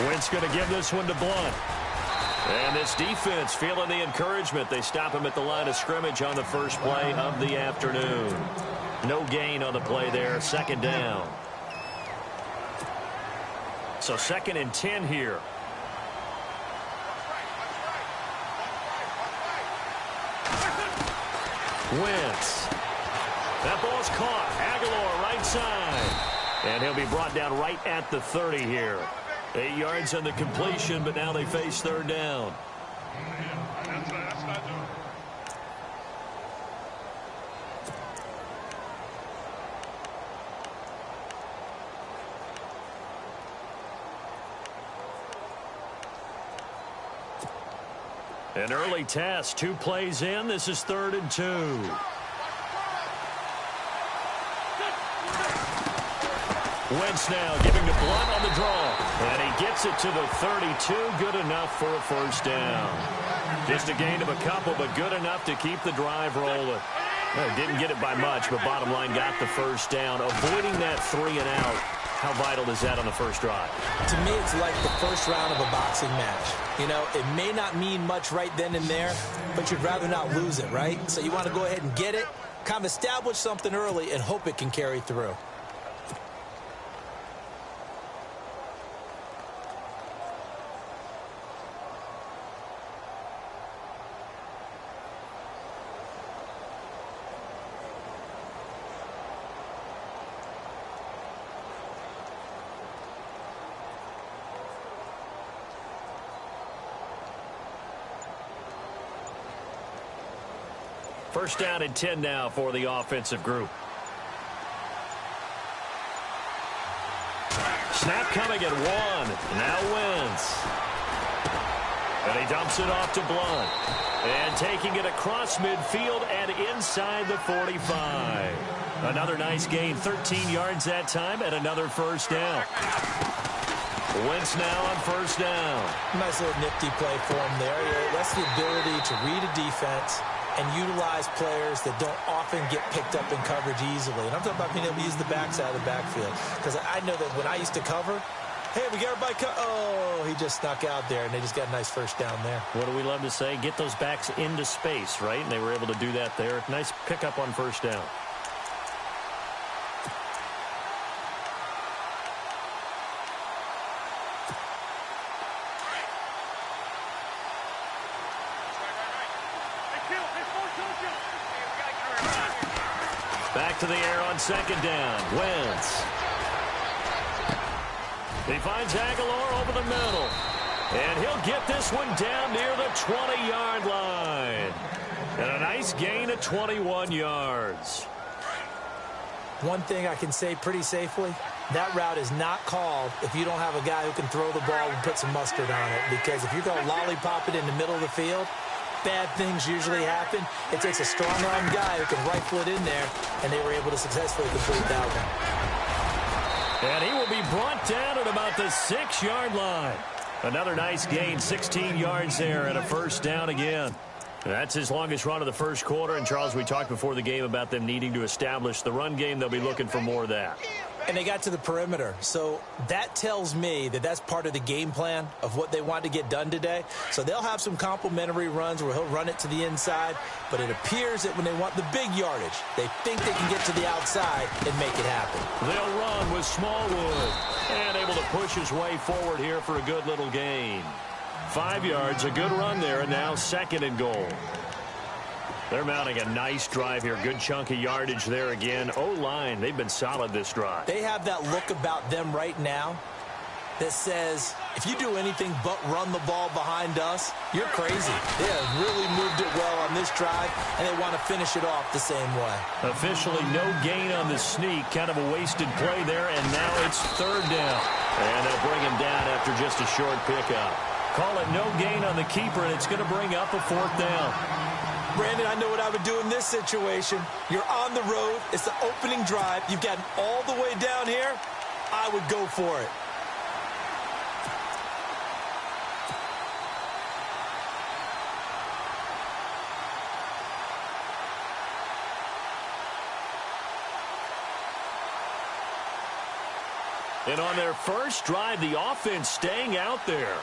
Wentz going to give this one to Blunt. And this defense feeling the encouragement. They stop him at the line of scrimmage on the first play of the afternoon. No gain on the play there. Second down. So 2nd and 10 here. Wentz. That ball's caught. Aguilar right side. And he'll be brought down right at the 30 here. 8 yards on the completion, but now they face third down. An early test. 2 plays in. This is 3rd and 2. Wentz now giving to Blunt on the draw. And he gets it to the 32. Good enough for a first down. Just a gain of a couple, but good enough to keep the drive rolling. Well, didn't get it by much, but bottom line got the first down. Avoiding that 3 and out. How vital is that on the first drive? To me, it's like the first round of a boxing match. You know, it may not mean much right then and there, but you'd rather not lose it, right? So you want to go ahead and get it, kind of establish something early, and hope it can carry through. First down and 10 now for the offensive group. Snap coming at 1. Now Wentz. And he dumps it off to Blunt. And taking it across midfield and inside the 45. Another nice gain. 13 yards that time and another first down. Wentz now on first down. Nice little nifty play for him there. That's the ability to read a defense and utilize players that don't often get picked up in coverage easily. And I'm talking about being able to use the backside of the backfield. Because I know that when I used to cover, hey, we got everybody oh, he just snuck out there, and they just got a nice first down there. What do we love to say? Get those backs into space, right? And they were able to do that there. Nice pickup on first down. Back to the air on second down. Wentz. He finds Aguilar over the middle. And he'll get this one down near the 20-yard line. And a nice gain of 21 yards. One thing I can say pretty safely, that route is not called if you don't have a guy who can throw the ball and put some mustard on it. Because if you're going to lollipop it in the middle of the field, bad things usually happen. It takes a strong-arm guy who can rifle it in there, and they were able to successfully complete that one. And he will be brought down at about the 6-yard line. Another nice gain, 16 yards there, and a first down again. That's his longest run of the first quarter. And, Charles, we talked before the game about them needing to establish the run game. They'll be looking for more of that. And they got to the perimeter. So that tells me that that's part of the game plan of what they want to get done today. So they'll have some complementary runs where he'll run it to the inside. But it appears that when they want the big yardage, they think they can get to the outside and make it happen. They'll run with Smallwood. And able to push his way forward here for a good little gain. 5 yards, a good run there, and now 2nd and goal. They're mounting a nice drive here. Good chunk of yardage there again. O-line, they've been solid this drive. They have that look about them right now that says, if you do anything but run the ball behind us, you're crazy. They have really moved it well on this drive, and they want to finish it off the same way. Officially no gain on the sneak. Kind of a wasted play there, and now it's 3rd down. And they'll bring him down after just a short pickup. Call it no gain on the keeper, and it's going to bring up a 4th down. Brandon, I know what I would do in this situation. You're on the road. It's the opening drive. You've gotten all the way down here. I would go for it. And on their first drive, the offense staying out there.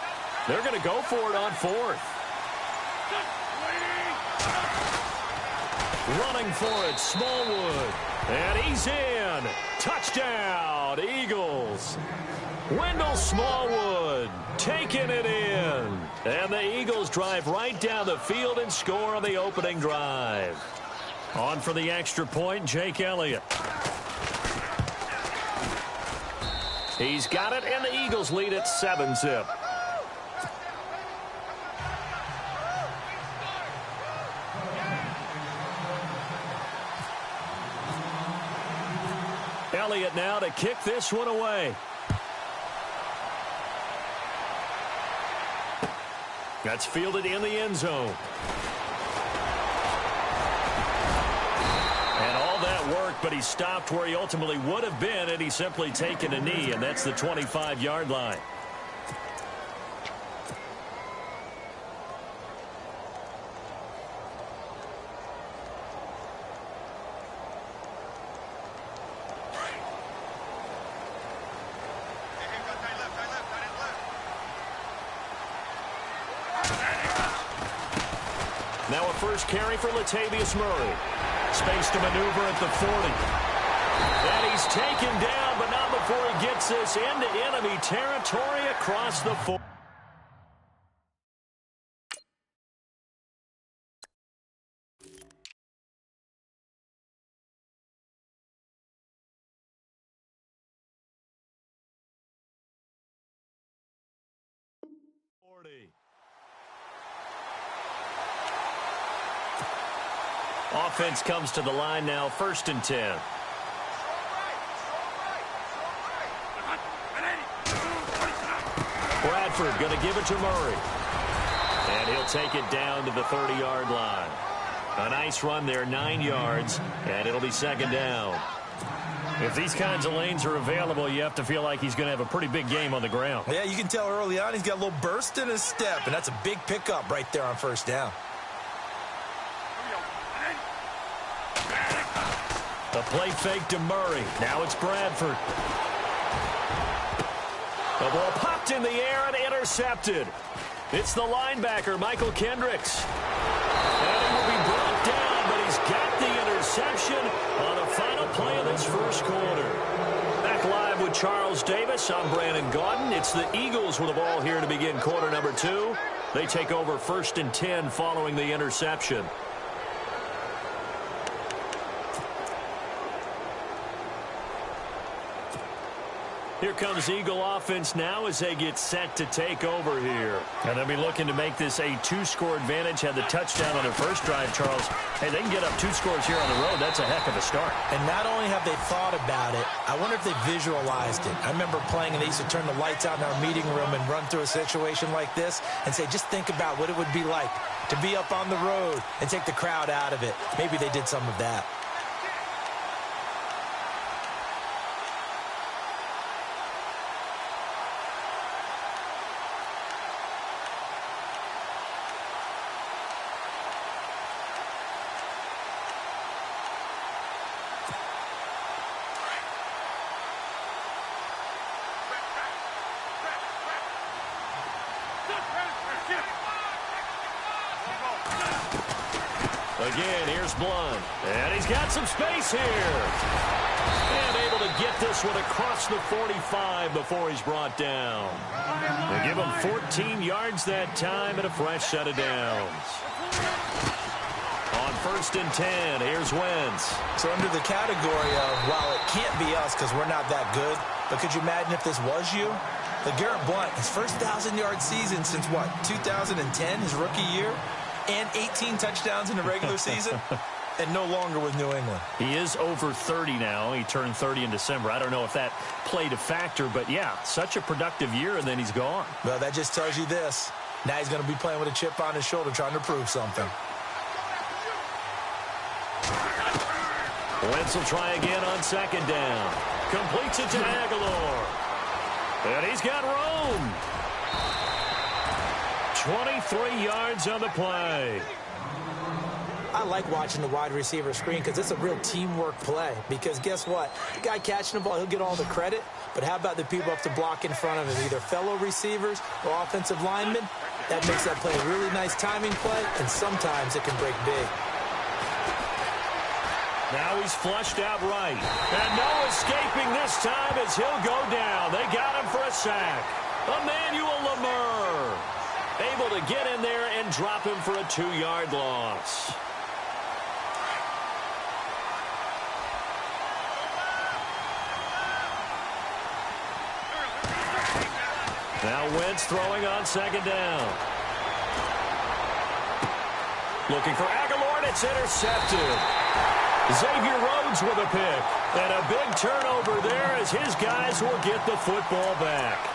They're going to go for it on fourth. Running for it, Smallwood. And he's in. Touchdown, Eagles. Wendell Smallwood taking it in. And the Eagles drive right down the field and score on the opening drive. On for the extra point, Jake Elliott. He's got it, and the Eagles lead at 7-zip. Elliott now to kick this one away. That's fielded in the end zone. And all that work, but he stopped where he ultimately would have been had he simply taken a knee, and that's the 25-yard line. Now a first carry for Latavius Murray. Space to maneuver at the 40. And he's taken down, but not before he gets this into enemy territory across the 40. Offense comes to the line now, 1st and 10. Bradford going to give it to Murray. And he'll take it down to the 30-yard line. A nice run there, 9 yards, and it'll be 2nd down. If these kinds of lanes are available, you have to feel like he's going to have a pretty big game on the ground. Yeah, you can tell early on he's got a little burst in his step, and that's a big pickup right there on 1st down. The play fake to Murray. Now it's Bradford. The ball popped in the air and intercepted. It's the linebacker, Michael Kendricks. And he will be brought down, but he's got the interception on the final play of this first quarter. Back live with Charles Davis. I'm Brandon Gaudin. It's the Eagles with the ball here to begin quarter number 2. They take over 1st and 10 following the interception. Here comes Eagle offense now as they get set to take over here. And they'll be looking to make this a 2-score advantage. Had the touchdown on their first drive, Charles. Hey, they can get up 2 scores here on the road. That's a heck of a start. And not only have they thought about it, I wonder if they visualized it. I remember playing, and they used to turn the lights out in our meeting room and run through a situation like this and say, just think about what it would be like to be up on the road and take the crowd out of it. Maybe they did some of that. Again, here's Blunt. And he's got some space here. And able to get this one across the 45 before he's brought down. They give him 14 yards that time and a fresh set of downs. On 1st and 10, here's Wentz. So under the category of, well, it can't be us because we're not that good, but could you imagine if this was you? LeGarrette Blunt, his first 1,000-yard season since, what, 2010, his rookie year? And 18 touchdowns in the regular season, and no longer with New England. He is over 30 now. He turned 30 in December. I don't know if that played a factor, but yeah, such a productive year, and then he's gone. Well, that just tells you this. Now he's going to be playing with a chip on his shoulder trying to prove something. Wentz will try again on 2nd down. Completes it to Aguilar. And he's got room. 23 yards on the play. I like watching the wide receiver screen because it's a real teamwork play. Because guess what? The guy catching the ball, he'll get all the credit. But how about the people up to block in front of him, either fellow receivers or offensive linemen? That makes that play a really nice timing play, and sometimes it can break big. Now he's flushed out right. And no escaping this time as he'll go down. They got him for a sack. Emmanuel Lamur able to get in there and drop him for a 2-yard loss. Now Wentz throwing on 2nd down. Looking for Aguilar, and it's intercepted. Xavier Rhodes with a pick. And a big turnover there as his guys will get the football back.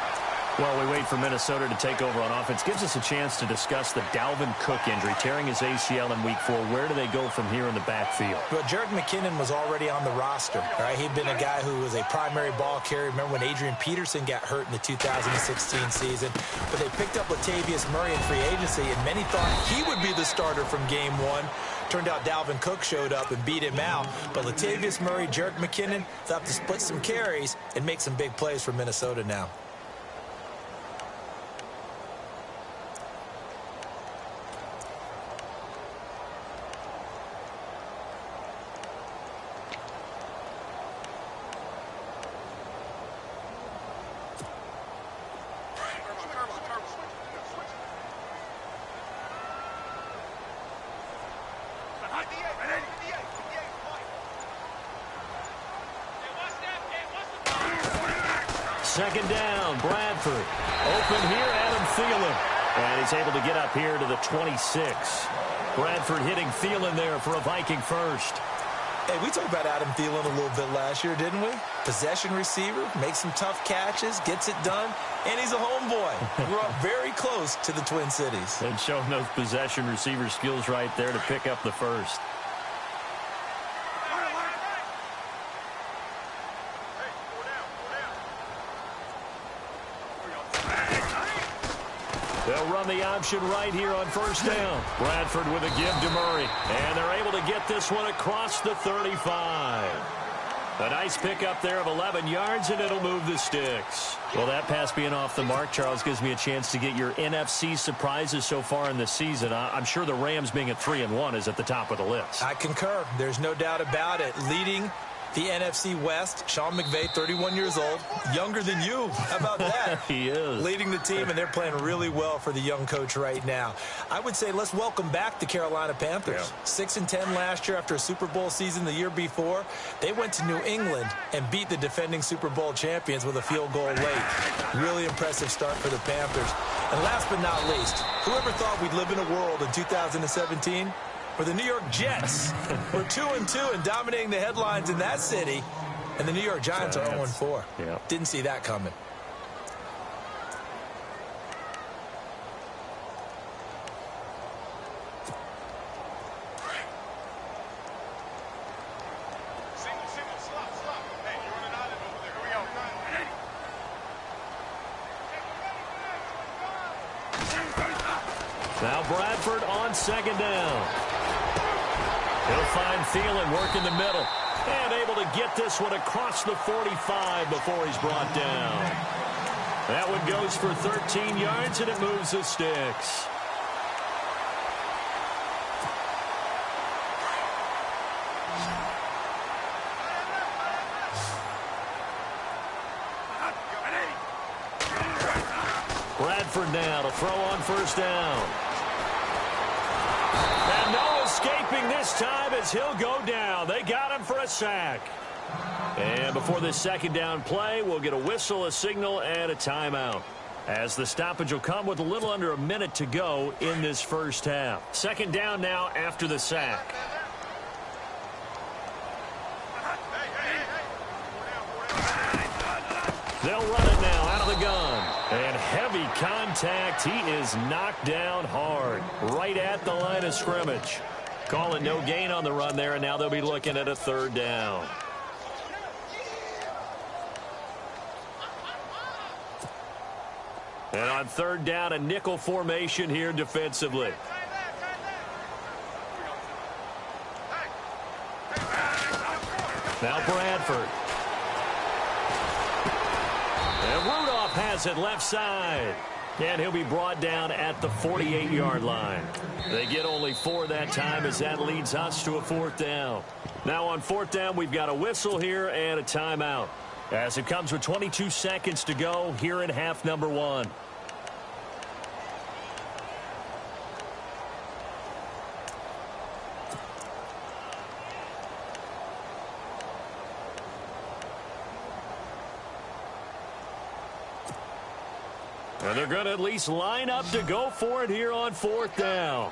Well, we wait for Minnesota to take over on offense. Gives us a chance to discuss the Dalvin Cook injury, tearing his ACL in Week 4. Where do they go from here in the backfield? Well, Jerick McKinnon was already on the roster. All right, he'd been a guy who was a primary ball carrier. Remember when Adrian Peterson got hurt in the 2016 season? But they picked up Latavius Murray in free agency, and many thought he would be the starter from Game 1. Turned out Dalvin Cook showed up and beat him out. But Latavius Murray, Jerick McKinnon, they'll have to split some carries and make some big plays for Minnesota now. Second down, Bradford. Open here, Adam Thielen. And he's able to get up here to the 26. Bradford hitting Thielen there for a Viking first. Hey, we talked about Adam Thielen a little bit last year, didn't we? Possession receiver, makes some tough catches, gets it done, and he's a homeboy. Grew up very close to the Twin Cities. And showing those possession receiver skills right there to pick up the first. They'll run the option right here on 1st down. Bradford with a give to Murray. And they're able to get this one across the 35. A nice pickup there of 11 yards, and it'll move the sticks. Well, that pass being off the mark, Charles, gives me a chance to get your NFC surprises so far in the season. I'm sure the Rams being at 3-1 is at the top of the list. I concur. There's no doubt about it. Leading the NFC West, Sean McVay, 31 years old, younger than you. How about that? He is. Leading the team, and they're playing really well for the young coach right now. I would say let's welcome back the Carolina Panthers. 6-10 last year after a Super Bowl season the year before. They went to New England and beat the defending Super Bowl champions with a field goal late. Really impressive start for the Panthers. And last but not least, whoever thought we'd live in a world in 2017 where the New York Jets were 2-2 and dominating the headlines in that city, and the New York Giants are 0-4. Yeah. Didn't see that coming. Now Bradford on 2nd down. He'll find Thielen work in the middle. And able to get this one across the 45 before he's brought down. That one goes for 13 yards, and it moves the sticks. Bradford now to throw on 1st down. And no escaping this time as he'll go down. They got him for a sack. And before this 2nd down play, we'll get a whistle, a signal, and a timeout. As the stoppage will come with a little under a minute to go in this 1st half. 2nd down now after the sack. They'll run it now out of the gun. And heavy contact. He is knocked down hard right at the line of scrimmage. Calling no gain on the run there, and now they'll be looking at a 3rd down. And on 3rd down, a nickel formation here defensively. Now Bradford. And Rudolph has it left side. And he'll be brought down at the 48-yard line. They get only 4 that time as that leads us to a 4th down. Now on 4th down, we've got a whistle here and a timeout, as it comes with 22 seconds to go here in half number 1. And they're going to at least line up to go for it here on 4th down.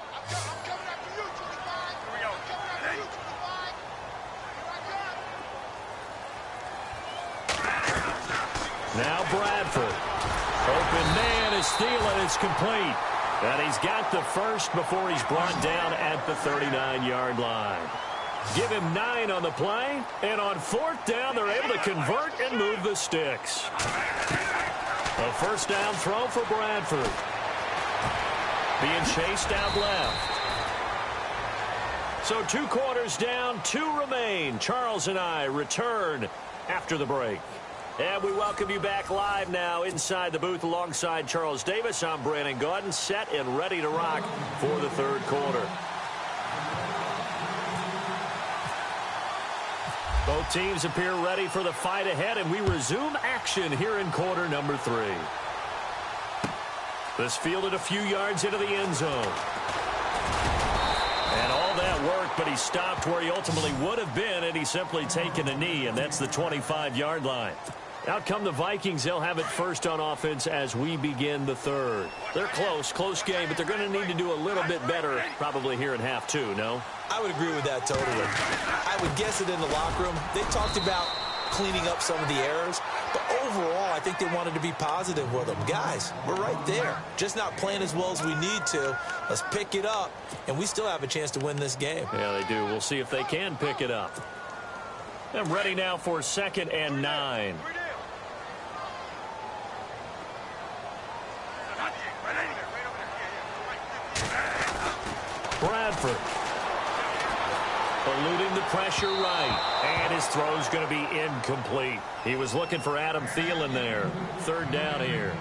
Now Bradford. Open man is stealing. It's complete. And he's got the first before he's brought down at the 39-yard line. Give him 9 on the play. And on 4th down, they're able to convert and move the sticks. A first down throw for Bradford. Being chased out left. So 2 quarters down, 2 remain. Charles and I return after the break. And we welcome you back live now inside the booth alongside Charles Davis. I'm Brandon Gaudin, set and ready to rock for the 3rd quarter. Both teams appear ready for the fight ahead, and we resume action here in quarter number 3. This fielded a few yards into the end zone. And all that work, but he stopped where he ultimately would have been had he simply taken a knee, and that's the 25-yard line. Out come the Vikings. They'll have it first on offense as we begin the 3rd. They're close game, but they're going to need to do a little bit better probably here in half 2, no? I would agree with that totally. I would guess it in the locker room. They talked about cleaning up some of the errors, but overall, I think they wanted to be positive with them. Guys, we're right there. Just not playing as well as we need to. Let's pick it up, and we still have a chance to win this game. Yeah, they do. We'll see if they can pick it up. I'm ready now for 2nd and 9. Bradford. Eluding the pressure right. And his throw's going to be incomplete. He was looking for Adam Thielen there. 3rd down here.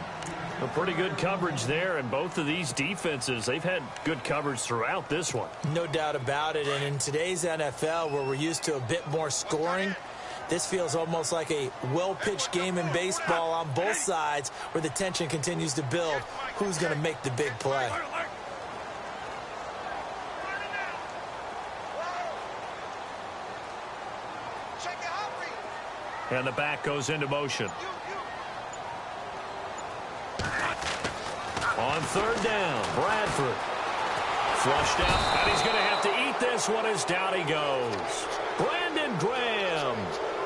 A pretty good coverage there, and both of these defenses, they've had good coverage throughout this one. No doubt about it, and in today's NFL, where we're used to a bit more scoring, this feels almost like a well-pitched game in baseball on both sides where the tension continues to build. Who's going to make the big play? And the back goes into motion. On 3rd down, Bradford. Flushed out, and he's going to have to eat this one as down he goes. Brandon Graham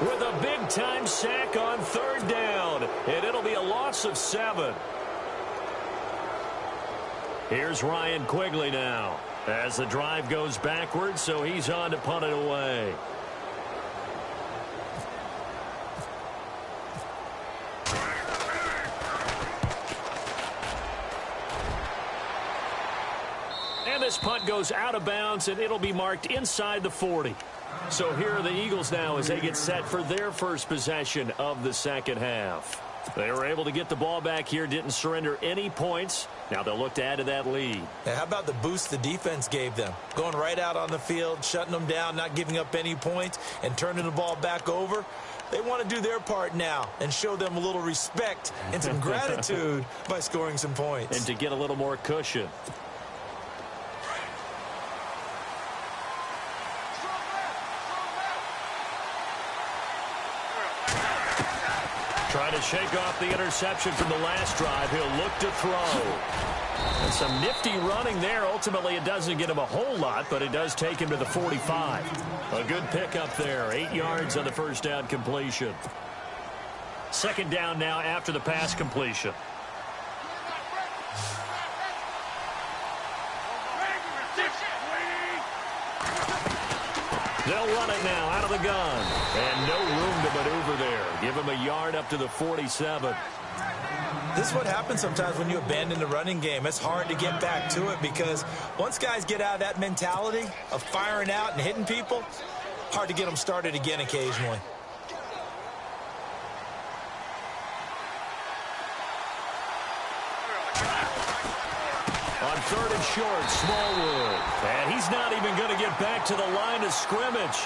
with a big-time sack on 3rd down, and it'll be a loss of 7. Here's Ryan Quigley now as the drive goes backwards, so he's on to punt it away. And this punt goes out of bounds, and it'll be marked inside the 40. So here are the Eagles now as they get set for their first possession of the 2nd half. They were able to get the ball back here, didn't surrender any points. Now they'll look to add to that lead. Now, how about the boost the defense gave them? Going right out on the field, shutting them down, not giving up any points, and turning the ball back over. They want to do their part now and show them a little respect and some gratitude by scoring some points. And to get a little more cushion. Trying to shake off the interception from the last drive. He'll look to throw. And some nifty running there. Ultimately, it doesn't get him a whole lot, but it does take him to the 45. A good pickup there. 8 yards on the first down completion. 2nd down now after the pass completion. They'll run it now out of the gun. And no room to maneuver there. Give him a yard up to the 47. This is what happens sometimes when you abandon the running game. It's hard to get back to it because once guys get out of that mentality of firing out and hitting people, hard to get them started again occasionally. On 3rd and short, Smallwood. And he's not even going to get back to the line of scrimmage.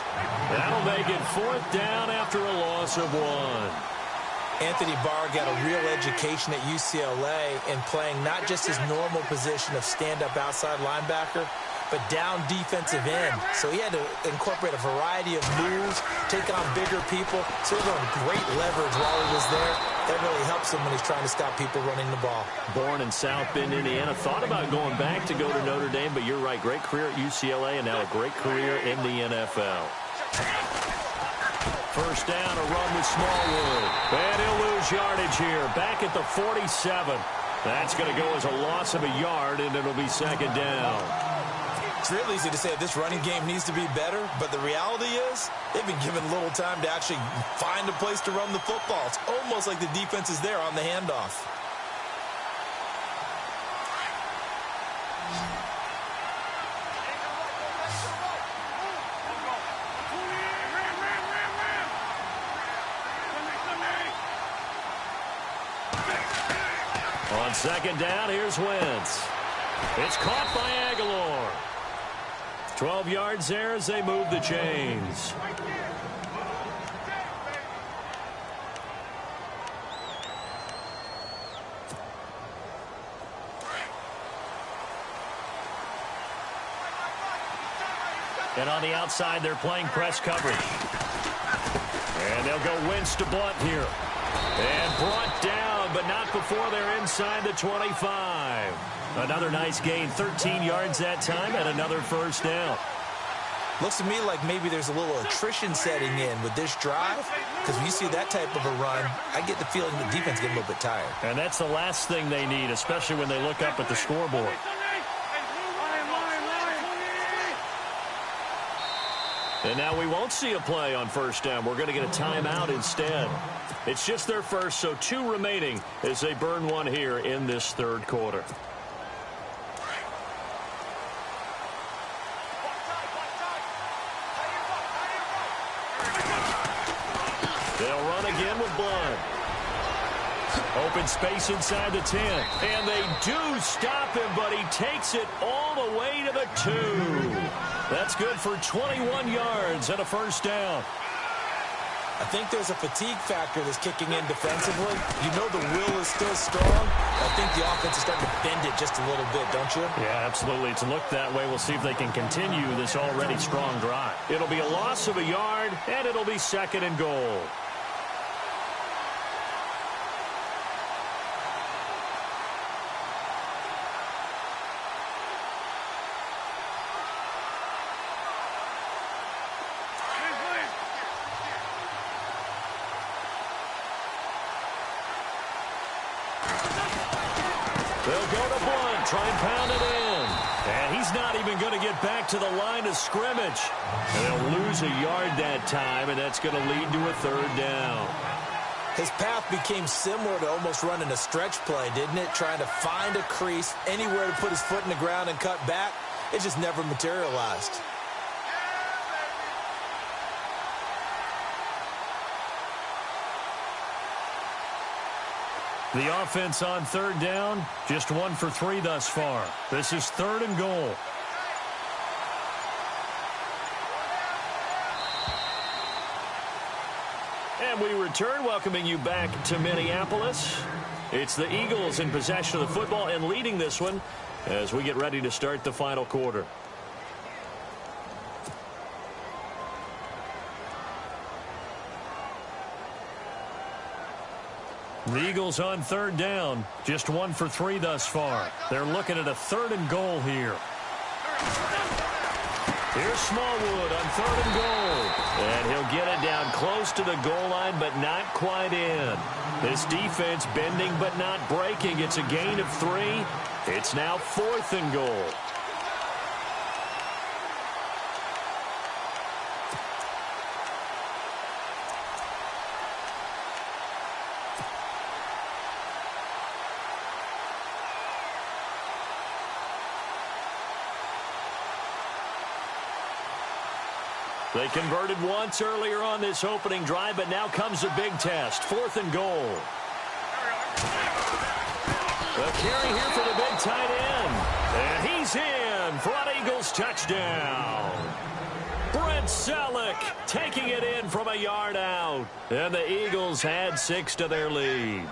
That'll make it 4th down after a loss of 1. Anthony Barr got a real education at UCLA in playing not just his normal position of stand-up outside linebacker, but down defensive end. So he had to incorporate a variety of moves, take on bigger people. So he was on great leverage while he was there. That really helps him when he's trying to stop people running the ball. Born in South Bend, Indiana. Thought about going back to go to Notre Dame, but you're right. Great career at UCLA and now a great career in the NFL. 1st down, a run with Smallwood. And he'll lose yardage here. Back at the 47. That's going to go as a loss of a yard, and it'll be 2nd down. It's real easy to say this running game needs to be better, but the reality is they've been given little time to actually find a place to run the football. It's almost like the defense is there on the handoff. On 2nd down, here's Wentz. It's caught by Aguilar. 12 yards there as they move the chains. And on the outside, they're playing press coverage. And they'll go Wentz to Blunt here. And brought down, but not before they're inside the 25. Another nice gain, 13 yards that time, and another 1st down. Looks to me like maybe there's a little attrition setting in with this drive, because when you see that type of a run, I get the feeling the defense getting a little bit tired. And that's the last thing they need, especially when they look up at the scoreboard. And now we won't see a play on 1st down. We're going to get a timeout instead. It's just their first, so 2 remaining as they burn 1 here in this 3rd quarter. They'll run again with Blunt. Open space inside the 10. And they do stop him, but he takes it all the way to the 2. That's good for 21 yards and a 1st down. I think there's a fatigue factor that's kicking in defensively. You know the will is still strong. I think the offense is starting to bend it just a little bit, don't you? Yeah, absolutely. It's looked that way. We'll see if they can continue this already strong drive. It'll be a loss of a yard, and it'll be 2nd and goal. They'll go to Blunt, try and pound it in. And he's not even going to get back to the line of scrimmage. And they'll lose a yard that time, and that's going to lead to a 3rd down. His path became similar to almost running a stretch play, didn't it? Trying to find a crease, anywhere to put his foot in the ground and cut back. It just never materialized. The offense on 3rd down, just 1 for 3 thus far. This is 3rd and goal. And we return, welcoming you back to Minneapolis. It's the Eagles in possession of the football and leading this one as we get ready to start the final quarter. The Eagles on 3rd down, just 1 for 3 thus far. They're looking at a 3rd and goal here. Here's Smallwood on 3rd and goal. And he'll get it down close to the goal line, but not quite in. This defense bending but not breaking. It's a gain of 3. It's now 4th and goal. They converted once earlier on this opening drive, but now comes a big test. 4th and goal. The carry here for the big tight end. And he's in for an Eagles touchdown. Brent Selleck taking it in from a yard out. And the Eagles had 6 to their lead.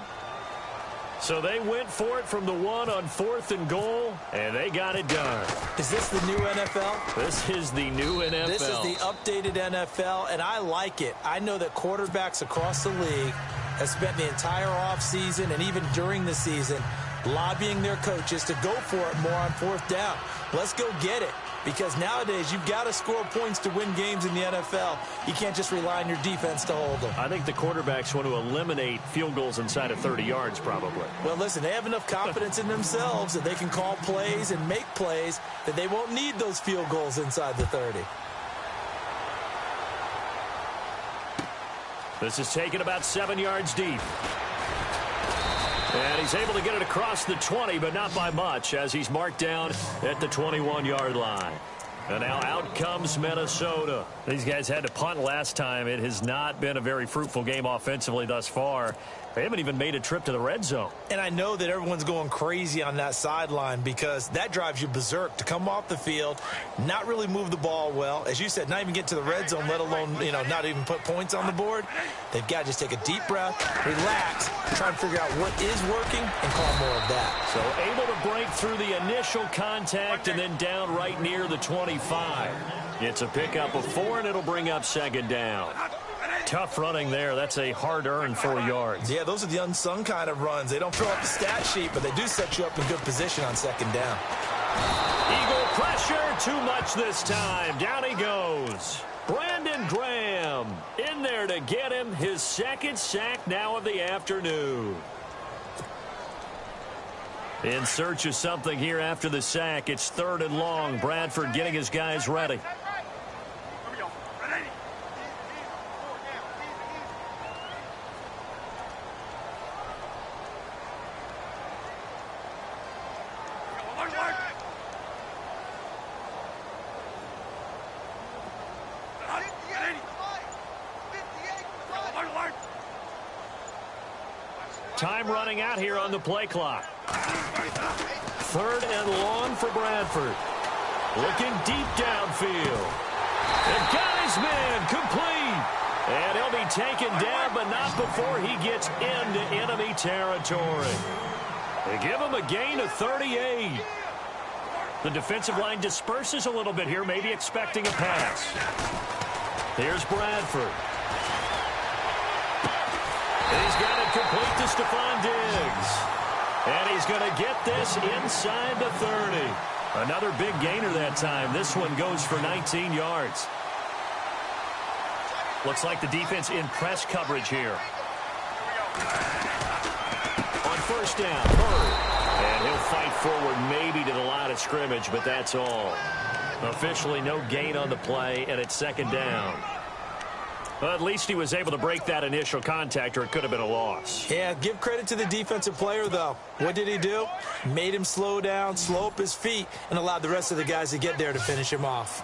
So they went for it from the 1 on 4th and goal, and they got it done. Is this the new NFL? This is the new NFL. This is the updated NFL, and I like it. I know that quarterbacks across the league have spent the entire offseason and even during the season lobbying their coaches to go for it more on 4th down. Let's go get it. Because nowadays, you've got to score points to win games in the NFL. You can't just rely on your defense to hold them. I think the quarterbacks want to eliminate field goals inside of 30 yards, probably. Well, listen, they have enough confidence in themselves that they can call plays and make plays that they won't need those field goals inside the 30. This is taken about 7 yards deep. And he's able to get it across the 20, but not by much, as he's marked down at the 21-yard line. And now out comes Minnesota. These guys had to punt last time. It has not been a very fruitful game offensively thus far. They haven't even made a trip to the red zone. And I know that everyone's going crazy on that sideline because that drives you berserk to come off the field, not really move the ball well. As you said, not even get to the red zone, let alone, not even put points on the board. They've got to just take a deep breath, relax, try and figure out what is working and call more of that. So able to break through the initial contact and then down right near the 25. It's a pickup of 4, and it'll bring up 2nd down. Tough running there. That's a hard-earned 4 yards. Yeah, those are the unsung kind of runs. They don't fill up the stat sheet, but they do set you up in good position on 2nd down. Eagle pressure, too much this time. Down he goes. Brandon Graham in there to get him his 2nd sack now of the afternoon. In search of something here after the sack. It's 3rd and long. Bradford getting his guys ready. Time running out here on the play clock. 3rd and long for Bradford. Looking deep downfield. And got his man complete. And he'll be taken down, but not before he gets into enemy territory. They give him a gain of 38. The defensive line disperses a little bit here, maybe expecting a pass. Here's Bradford. And he's got it complete to Stephon Diggs. And he's going to get this inside the 30. Another big gainer that time. This one goes for 19 yards. Looks like the defense in press coverage here. On 1st down, Murray. And he'll fight forward maybe to the line of scrimmage, but that's all. Officially no gain on the play, and it's 2nd down. Well, at least he was able to break that initial contact, or it could have been a loss. Yeah, give credit to the defensive player, though. What did he do? Made him slow down, slow up his feet, and allowed the rest of the guys to get there to finish him off.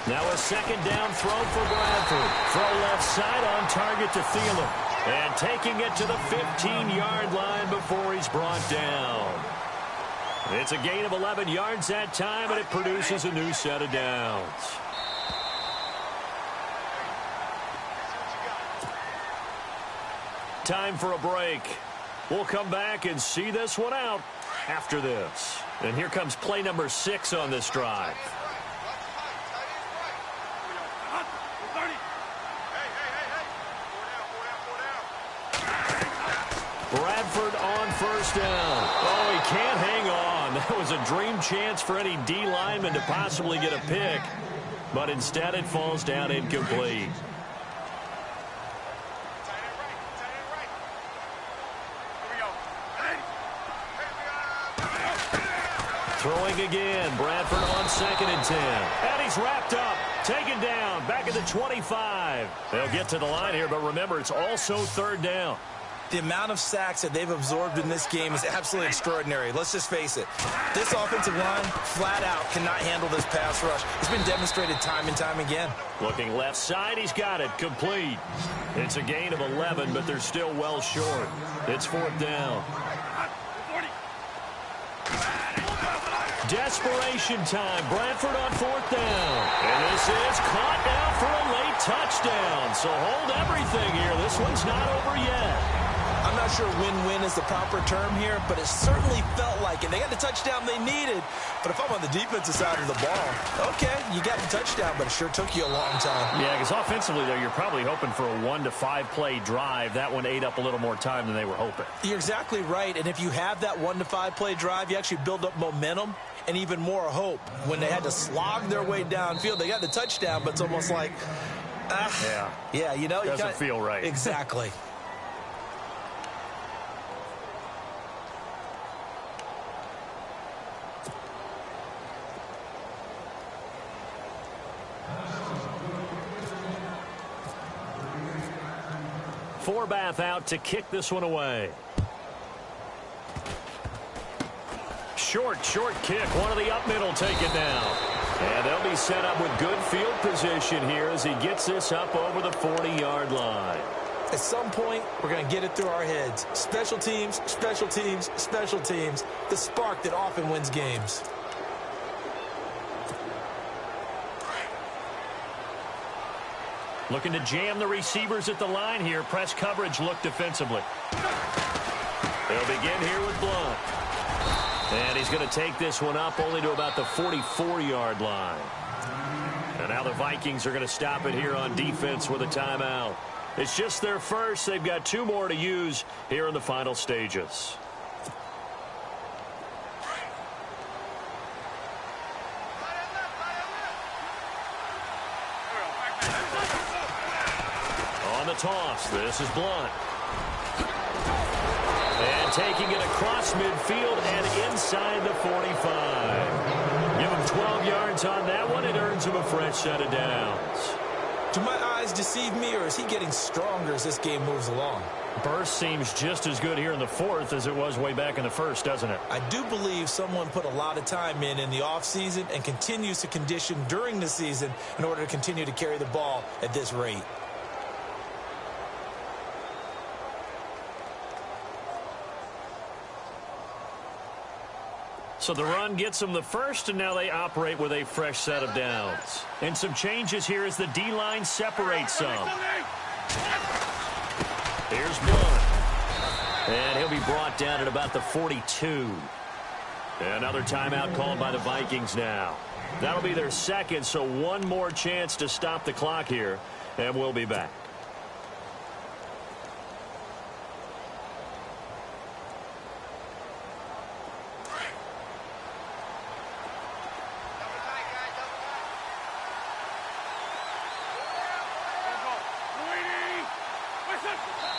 Now a 2nd down throw for Bradford. Throw left side on target to Thielen. And taking it to the 15-yard line before he's brought down. It's a gain of 11 yards that time, and it produces a new set of downs. Time for a break. We'll come back and see this one out after this. And here comes play number 6 on this drive. Bradford on 1st down. Oh, he can't hang on. That was a dream chance for any D lineman to possibly get a pick. But instead it falls down incomplete. Throwing again. Bradford on 2nd and 10. And he's wrapped up. Taken down. Back at the 25. They'll get to the line here, but remember, it's also 3rd down. The amount of sacks that they've absorbed in this game is absolutely extraordinary. Let's just face it. This offensive line, flat out, cannot handle this pass rush. It's been demonstrated time and time again. Looking left side, he's got it. Complete. It's a gain of 11, but they're still well short. It's 4th down. Desperation time. Bradford on 4th down. And this is caught now for a late touchdown. So hold everything here. This one's not over yet. I'm not sure win-win is the proper term here, but it certainly felt like it. They got the touchdown they needed. But if I'm on the defensive side of the ball, okay, you got the touchdown, but it sure took you a long time. Yeah, because offensively, though, you're probably hoping for a 1 to 5 play drive. That one ate up a little more time than they were hoping. You're exactly right. And if you have that 1 to 5 play drive, you actually build up momentum and even more hope. When they had to slog their way downfield, they got the touchdown, but it's almost like, yeah, you know, doesn't feel right. Exactly. Forbath out to kick this one away. Short kick. One of the up middle taken down. And they'll be set up with good field position here as he gets this up over the 40-yard line. At some point, we're going to get it through our heads. Special teams, special teams, special teams. The spark that often wins games. Looking to jam the receivers at the line here. Press coverage look defensively. They'll begin here with Blunt. And he's going to take this one up only to about the 44-yard line. And now the Vikings are going to stop it here on defense with a timeout. It's just their first. They've got 2 more to use here in the final stages. On the toss, this is Blunt. And taking it across midfield and inside the 45. Give him 12 yards on that one. It earns him a fresh set of downs. Do my eyes deceive me, or is he getting stronger as this game moves along? Burst seems just as good here in the 4th as it was way back in the 1st, doesn't it? I do believe someone put a lot of time in the offseason and continues to condition during the season in order to continue to carry the ball at this rate. So the run gets them the first, and now they operate with a fresh set of downs. And some changes here as the D-line separates some. Here's Blunt. And he'll be brought down at about the 42. Another timeout called by the Vikings now. That'll be their second, so one more chance to stop the clock here, and we'll be back.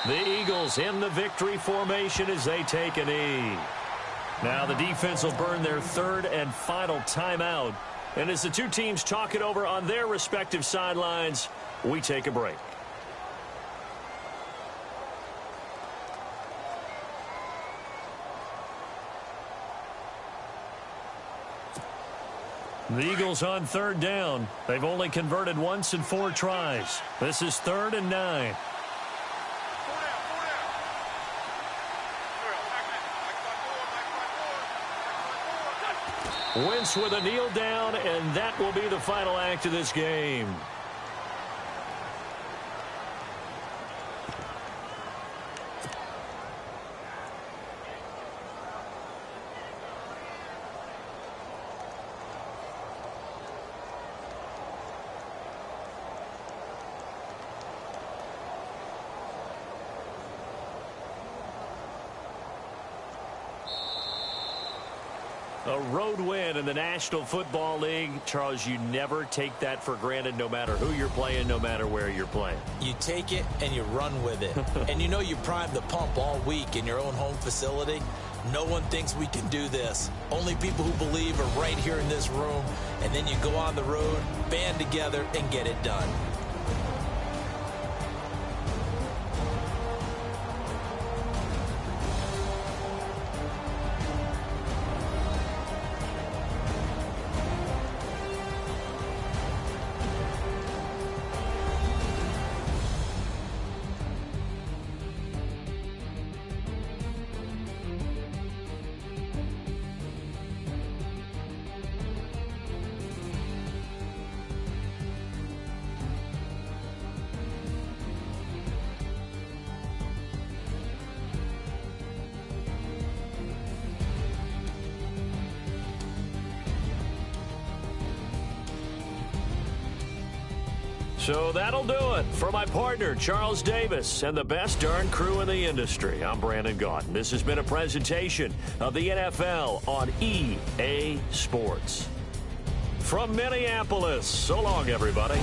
The Eagles in the victory formation as they take a knee. Now the defense will burn their 3rd and final timeout. And as the 2 teams talk it over on their respective sidelines, we take a break. The Eagles on 3rd down. They've only converted once in 4 tries. This is 3rd and 9. Wentz with a kneel down, and that will be the final act of this game. A road win in the National Football League. Charles, you never take that for granted no matter who you're playing, no matter where you're playing. You take it and you run with it. And you know you primed the pump all week in your own home facility. No one thinks we can do this. Only people who believe are right here in this room. And then you go on the road, band together, and get it done. So that'll do it. For my partner, Charles Davis, and the best darn crew in the industry, I'm Brandon Gaudin. This has been a presentation of the NFL on EA Sports. From Minneapolis, so long, everybody.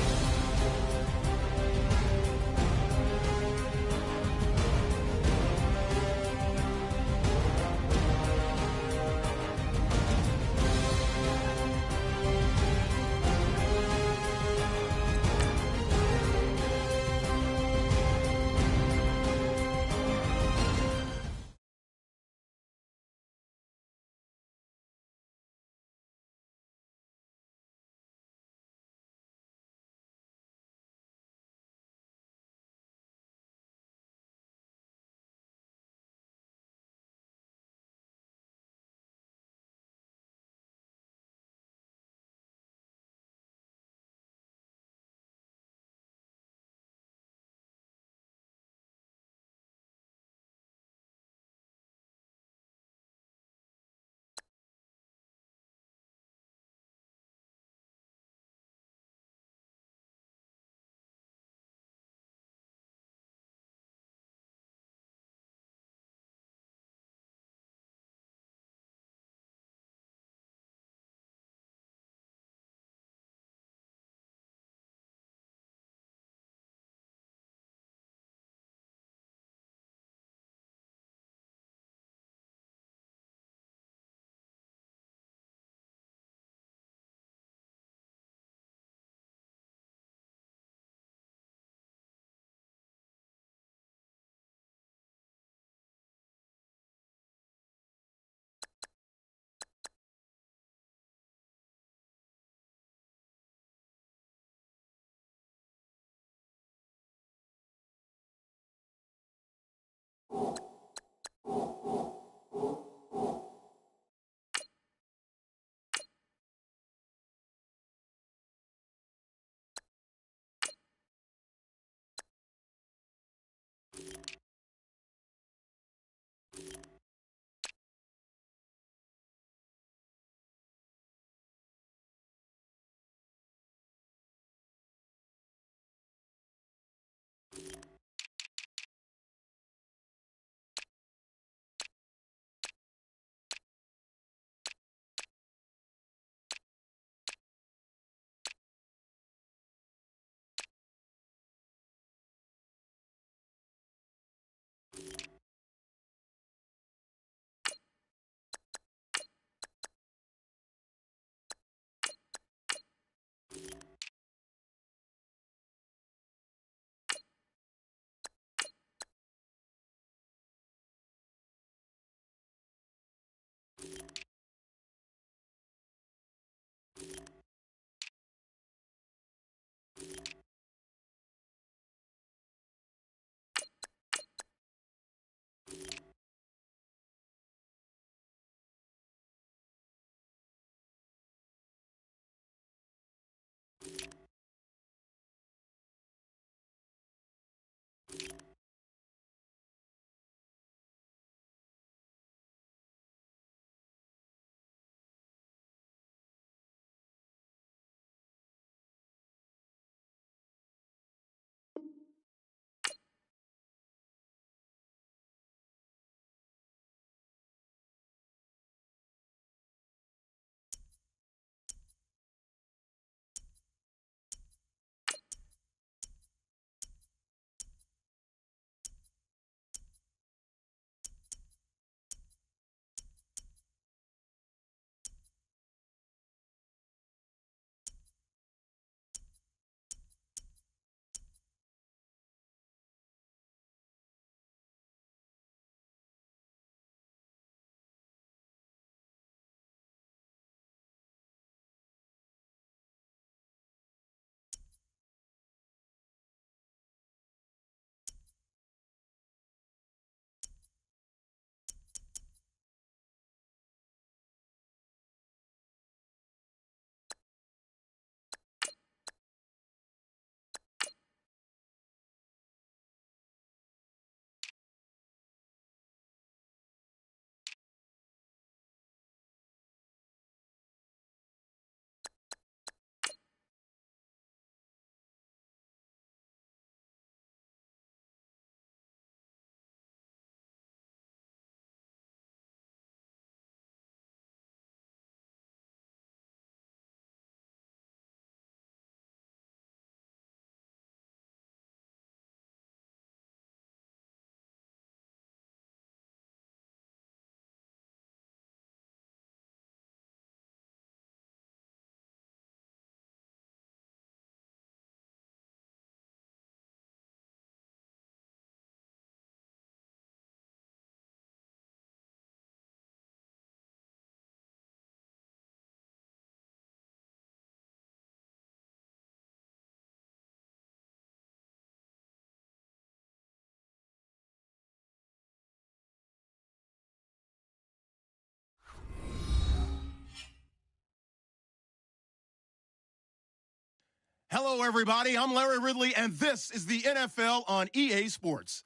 Hello, everybody. I'm Larry Ridley, and this is the NFL on EA Sports.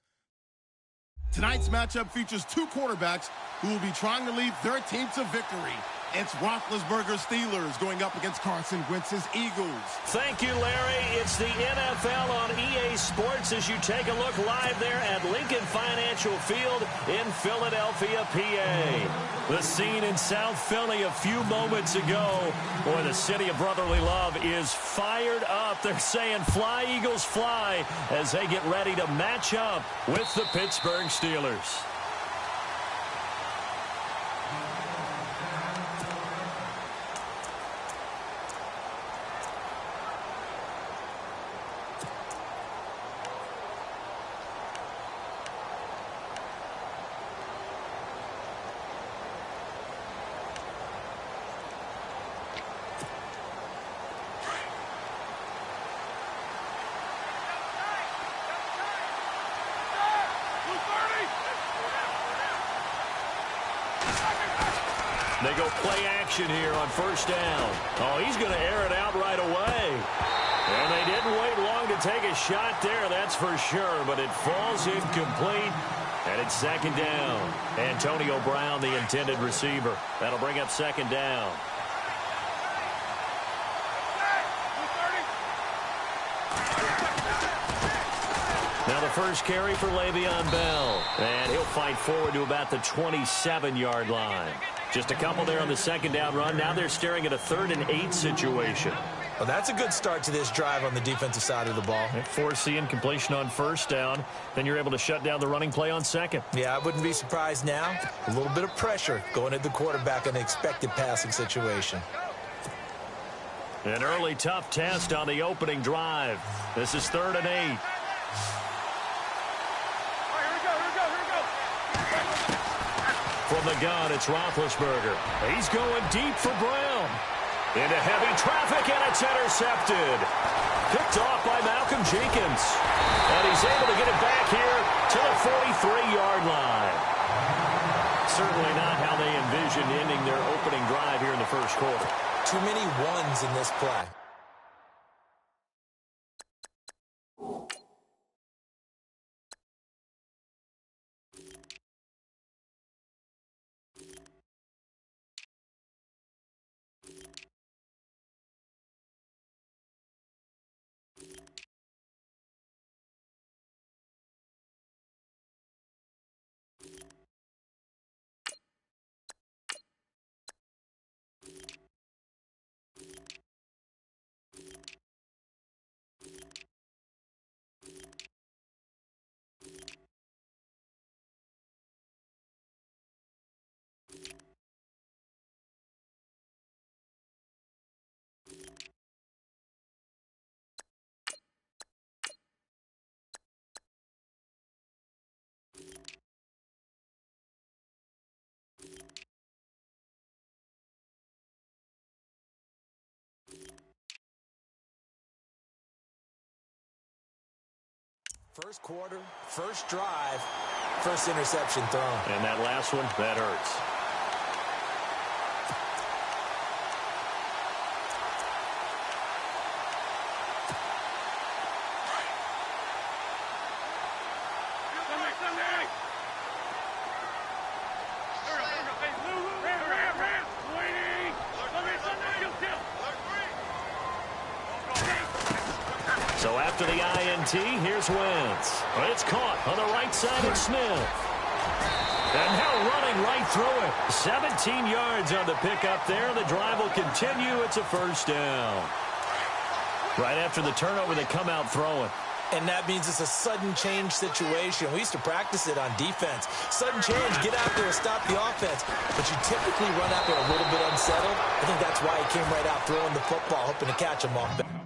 Tonight's matchup features two quarterbacks who will be trying to lead their team to victory. It's Roethlisberger's Steelers going up against Carson Wentz's Eagles. Thank you, Larry. It's the NFL on EA Sports as you take a look live there at Lincoln Financial Field in Philadelphia, PA. The scene in South Philly a few moments ago. Boy, the city of brotherly love is fired up. They're saying fly, Eagles, fly as they get ready to match up with the Pittsburgh Steelers. They go play action here on first down. Oh, he's going to air it out right away. And they didn't wait long to take a shot there, that's for sure. But it falls incomplete, and it's second down. Antonio Brown, the intended receiver. That'll bring up second down. Now the first carry for Le'Veon Bell. And he'll fight forward to about the 27-yard line. Just a couple there on the second down run. Now they're staring at a 3rd and 8 situation. Well, that's a good start to this drive on the defensive side of the ball. Forcing completion on first down. Then you're able to shut down the running play on second. Yeah, I wouldn't be surprised now. A little bit of pressure going at the quarterback in an expected passing situation. An early tough test on the opening drive. This is 3rd and 8. From the gun, it's Roethlisberger. He's going deep for Brown. Into heavy traffic, and it's intercepted. Picked off by Malcolm Jenkins. And he's able to get it back here to the 43-yard line. Certainly not how they envisioned ending their opening drive here in the first quarter. Too many ones in this play. First quarter, first drive, first interception thrown. And that last one, that hurts. So after the INT, here's Wentz. It's caught on the right side of Smith. And now running right through it. 17 yards on the pickup there. The drive will continue. It's a first down. Right after the turnover, they come out throwing. And that means it's a sudden change situation. We used to practice it on defense. Sudden change, get out there and stop the offense. But you typically run out there a little bit unsettled. I think that's why he came right out throwing the football, hoping to catch him off balance.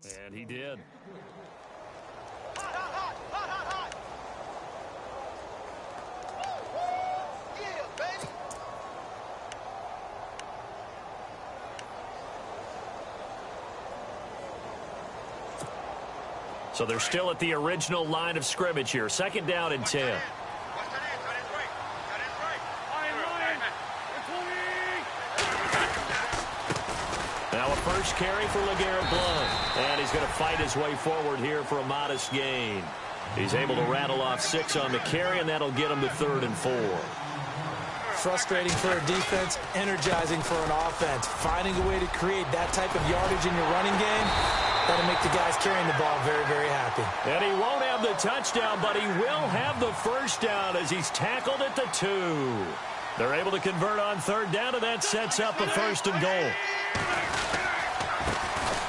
balance. And he did. So they're still at the original line of scrimmage here. 2nd down and 10. Now a first carry for LeGarrette Blount. And he's going to fight his way forward here for a modest gain. He's able to rattle off 6 on the carry, and that'll get him to 3rd and 4. Frustrating for a defense, energizing for an offense. Finding a way to create that type of yardage in your running game, that'll make the guys carrying the ball very, very happy. And he won't have the touchdown, but he will have the first down as he's tackled at the 2. They're able to convert on 3rd down, and that sets up a 1st and goal.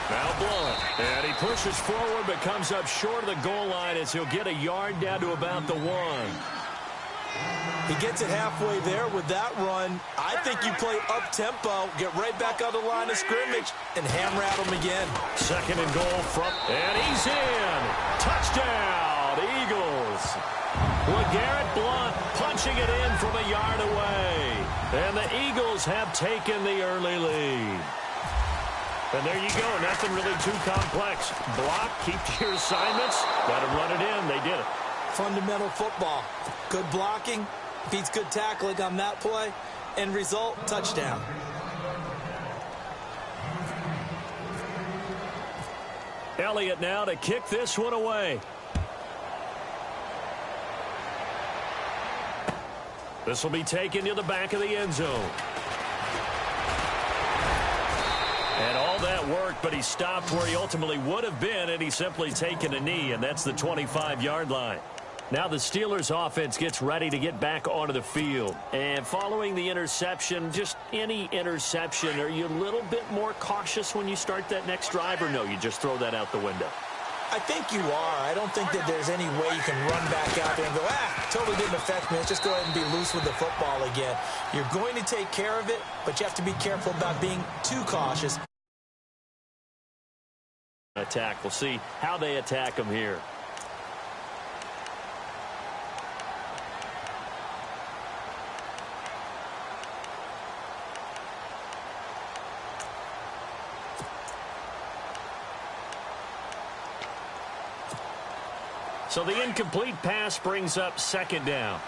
Now Blount, and he pushes forward but comes up short of the goal line as he'll get a yard down to about the 1. He gets it halfway there with that run. I think you play up-tempo, get right back on the line of scrimmage, and hammer at him again. 2nd and goal from, and he's in. Touchdown, Eagles. LeGarrette Blount punching it in from a yard away. And the Eagles have taken the early lead. And there you go, nothing really too complex. Block, keep to your assignments, let them run it in. They did it. Fundamental football. Good blocking, beats good tackling on that play. End result, touchdown. Elliott now to kick this one away. This will be taken to the back of the end zone. And all that worked, but he stopped where he ultimately would have been, and he's simply taken a knee, and that's the 25-yard line. Now the Steelers offense gets ready to get back onto the field. And following the interception, just any interception, are you a little bit more cautious when you start that next drive, or no, you just throw that out the window? I think you are. I don't think that there's any way you can run back out there and go, totally didn't affect me. Let's just go ahead and be loose with the football again. You're going to take care of it, but you have to be careful about being too cautious. Attack. We'll see how they attack him here. So the incomplete pass brings up 2nd down.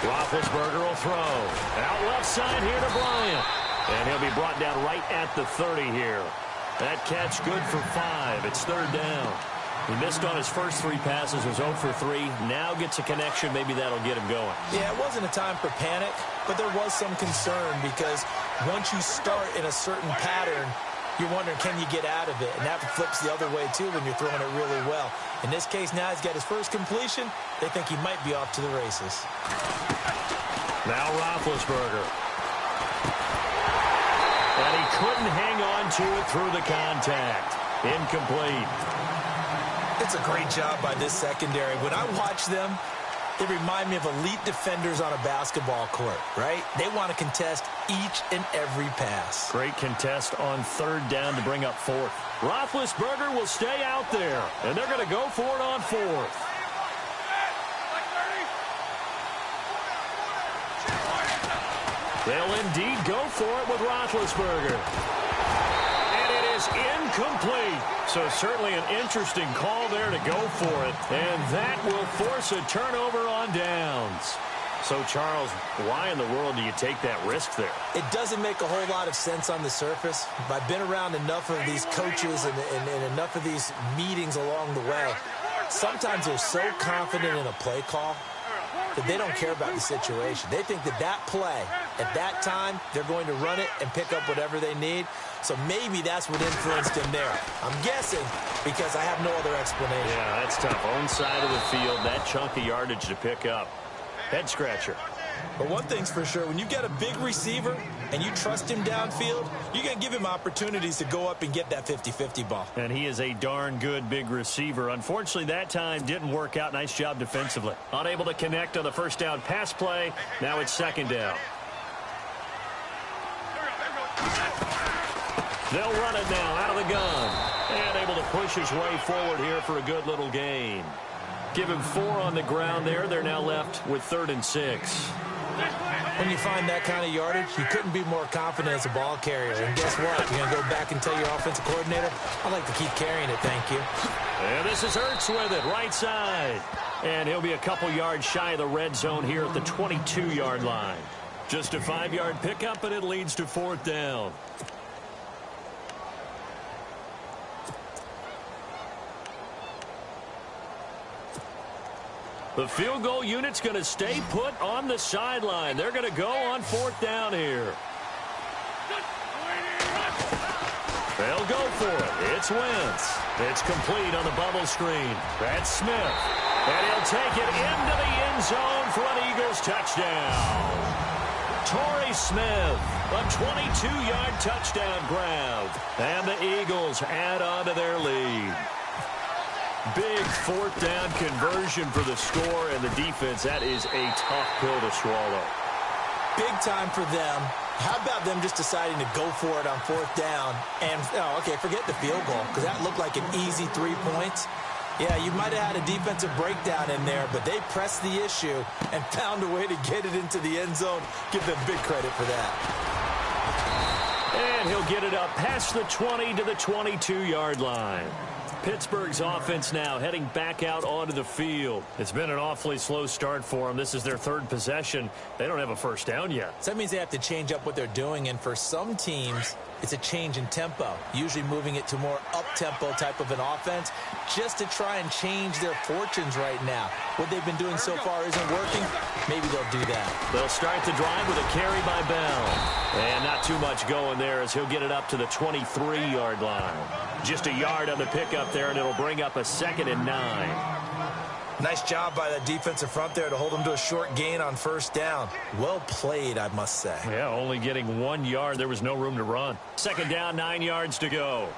Roethlisberger will throw. Out left side here to Bryant. And he'll be brought down right at the 30 here. That catch good for 5. It's 3rd down. He missed on his first 3 passes, was 0 for 3. Now gets a connection. Maybe that'll get him going. Yeah, it wasn't a time for panic, but there was some concern because once you start in a certain pattern, you're wondering, can you get out of it? And that flips the other way, too, when you're throwing it really well. In this case, now he's got his first completion. They think he might be off to the races. Now Roethlisberger. And he couldn't hang on to it through the contact. Incomplete. It's a great job by this secondary. When I watch them, they remind me of elite defenders on a basketball court, right? They want to contest each and every pass. Great contest on 3rd down to bring up 4th. Roethlisberger will stay out there, and they're going to go for it on 4th. They'll indeed go for it with Roethlisberger. And it is incomplete. So certainly an interesting call there to go for it. And that will force a turnover on downs. So, Charles, why in the world do you take that risk there? It doesn't make a whole lot of sense on the surface. I've been around enough of these coaches and enough of these meetings along the way. Sometimes they're so confident in a play call that they don't care about the situation. They think that that play, at that time, they're going to run it and pick up whatever they need. So maybe that's what influenced him there. I'm guessing because I have no other explanation. Yeah, that's tough. Own side of the field, that chunk of yardage to pick up. Head scratcher. But one thing's for sure, when you get a big receiver and you trust him downfield, you're going to give him opportunities to go up and get that 50-50 ball. And he is a darn good big receiver. Unfortunately, that time didn't work out. Nice job defensively. Unable to connect on the first down pass play. Now it's 2nd down. They'll run it now out of the gun. And able to push his way forward here for a good little gain. Give him 4 on the ground there. They're now left with 3rd and 6. When you find that kind of yardage, you couldn't be more confident as a ball carrier. And guess what? You're going to go back and tell your offensive coordinator, I'd like to keep carrying it, thank you. And this is Hurts with it, right side. And he'll be a couple yards shy of the red zone here at the 22-yard line. Just a 5-yard pickup, and it leads to 4th down. The field goal unit's going to stay put on the sideline. They're going to go on 4th down here. They'll go for it. It's Wentz. It's complete on the bubble screen. That's Smith. And he'll take it into the end zone for an Eagles touchdown. Torrey Smith, a 22-yard touchdown grab. And the Eagles add on to their lead. Big 4th down conversion for the score, and the defense, that is a tough pill to swallow. Big time for them. How about them just deciding to go for it on 4th down? And, okay, forget the field goal, because that looked like an easy 3 points. Yeah, you might have had a defensive breakdown in there, but they pressed the issue and found a way to get it into the end zone. Give them big credit for that. And he'll get it up past the 20 to the 22-yard line. Pittsburgh's offense now heading back out onto the field. It's been an awfully slow start for them. This is their 3rd possession. They don't have a first down yet. So that means they have to change up what they're doing, and for some teams, it's a change in tempo, usually moving it to more up-tempo type of an offense just to try and change their fortunes right now. What they've been doing so far isn't working. Maybe they'll do that. They'll start the drive with a carry by Bell. And not too much going there as he'll get it up to the 23-yard line. Just a yard on the pickup there, and it'll bring up a 2nd and 9. Nice job by the defensive front there to hold them to a short gain on 1st down. Well played, I must say. Yeah, only getting 1 yard. There was no room to run. 2nd down, 9 yards to go.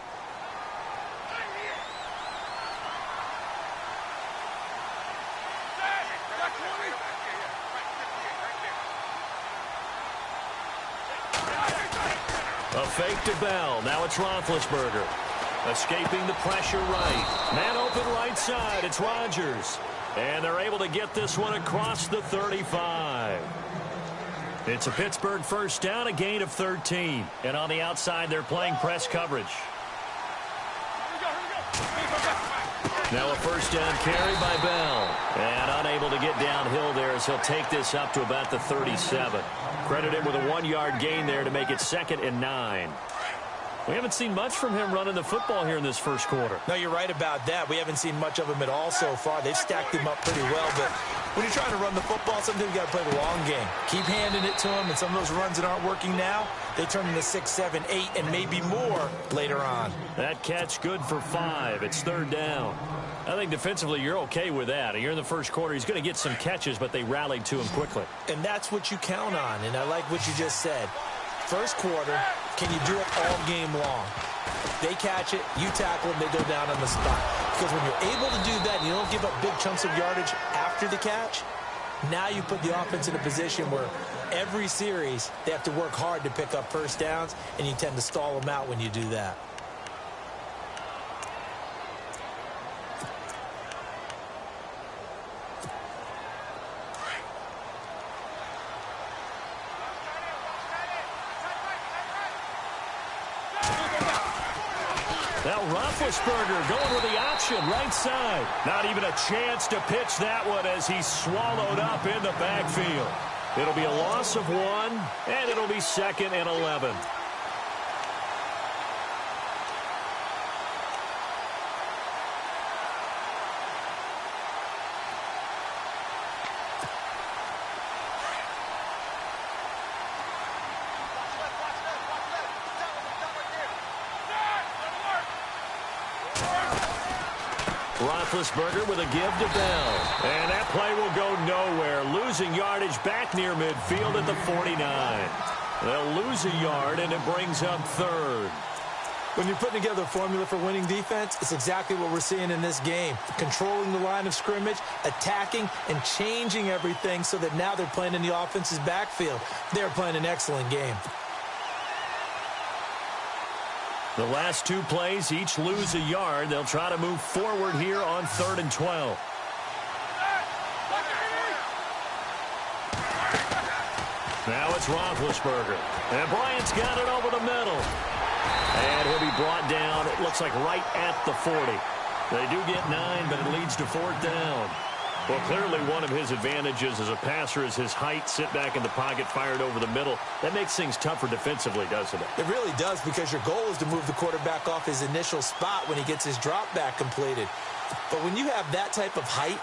A fake to Bell. Now it's Roethlisberger. Escaping the pressure right. Man open right side. It's Rodgers. And they're able to get this one across the 35. It's a Pittsburgh 1st down, a gain of 13. And on the outside, they're playing press coverage. Now a 1st down carry by Bell. And unable to get downhill there as he'll take this up to about the 37. Credit him with a 1-yard gain there to make it 2nd and 9. We haven't seen much from him running the football here in this 1st quarter. No, you're right about that. We haven't seen much of him at all so far. They've stacked him up pretty well, but when you're trying to run the football, sometimes you got to play the long game. Keep handing it to him, and some of those runs that aren't working now, they turn into 6, 7, 8, and maybe more later on. That catch good for 5. It's 3rd down. I think defensively you're okay with that. You're in the 1st quarter. He's going to get some catches, but they rallied to him quickly. And that's what you count on, and I like what you just said. 1st quarter, can you do it all game long? They catch it, you tackle them, they go down on the spot. Because when you're able to do that and you don't give up big chunks of yardage after the catch, now you put the offense in a position where every series they have to work hard to pick up 1st downs, and you tend to stall them out when you do that. Now Roethlisberger going with the option right side. Not even a chance to pitch that one as he's swallowed up in the backfield. It'll be a loss of 1, and it'll be 2nd and 11. Roethlisberger with a give to Bell. And that play will go nowhere. Losing yardage back near midfield at the 49. They'll lose a yard, and it brings up 3rd. When you're putting together a formula for winning defense, it's exactly what we're seeing in this game. Controlling the line of scrimmage, attacking, and changing everything so that now they're playing in the offense's backfield. They're playing an excellent game. The last two plays each lose a yard. They'll try to move forward here on 3rd and 12. Now it's Roethlisberger. And Bryant's got it over the middle. And he'll be brought down, it looks like right at the 40. They do get 9, but it leads to 4th down. Well, clearly one of his advantages as a passer is his height. Sit back in the pocket, fired over the middle. That makes things tougher defensively, doesn't it? It really does, because your goal is to move the quarterback off his initial spot when he gets his drop back completed. But when you have that type of height,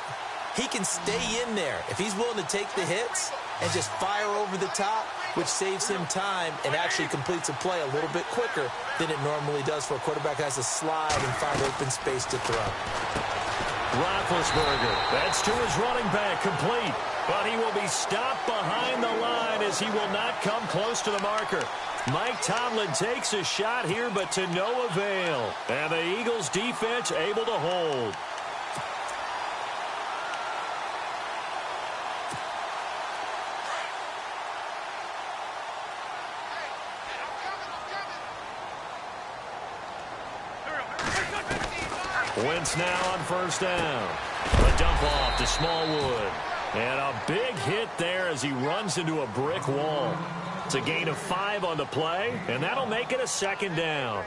he can stay in there. If he's willing to take the hits and just fire over the top, which saves him time and actually completes a play a little bit quicker than it normally does for a quarterback who has to slide and find open space to throw. Roethlisberger, that's to his running back, complete. But he will be stopped behind the line as he will not come close to the marker. Mike Tomlin takes a shot here, but to no avail. And the Eagles defense able to hold. Wentz now on 1st down. A dump off to Smallwood. And a big hit there as he runs into a brick wall. It's a gain of 5 on the play, and that'll make it a 2nd down.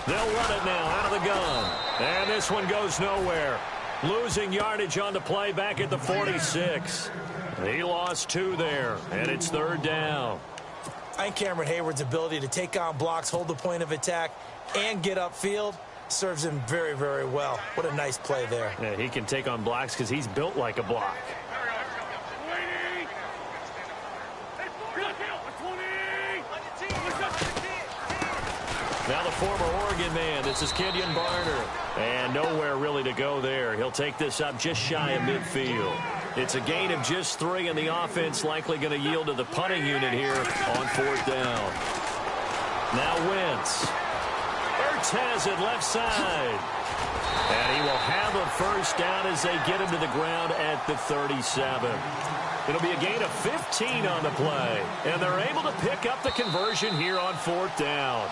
They'll run it now out of the gun. And this one goes nowhere. Losing yardage on the play back at the 46. He lost 2 there, and it's 3rd down. I think Cameron Hayward's ability to take on blocks, hold the point of attack, and get upfield serves him very, very well. What a nice play there. Yeah, he can take on blocks because he's built like a block. Now the former Oregon man, this is Kenyon Barner. And nowhere really to go there. He'll take this up just shy of midfield. It's a gain of just 3, and the offense likely going to yield to the punting unit here on 4th down. Now Wentz. Ertz has it left side. And he will have a 1st down as they get him to the ground at the 37. It'll be a gain of 15 on the play. And they're able to pick up the conversion here on 4th down.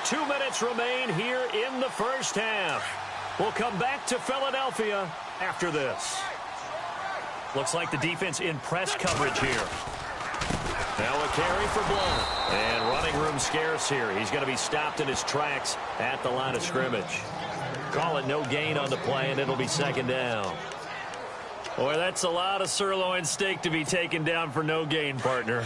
Two minutes remain here in the 1st half. We'll come back to Philadelphia after this. Looks like the defense in press coverage here. Now a carry for Blount. And running room scarce here. He's going to be stopped in his tracks at the line of scrimmage. Call it no gain on the play, and it'll be 2nd down. Boy, that's a lot of sirloin steak to be taken down for no gain, partner.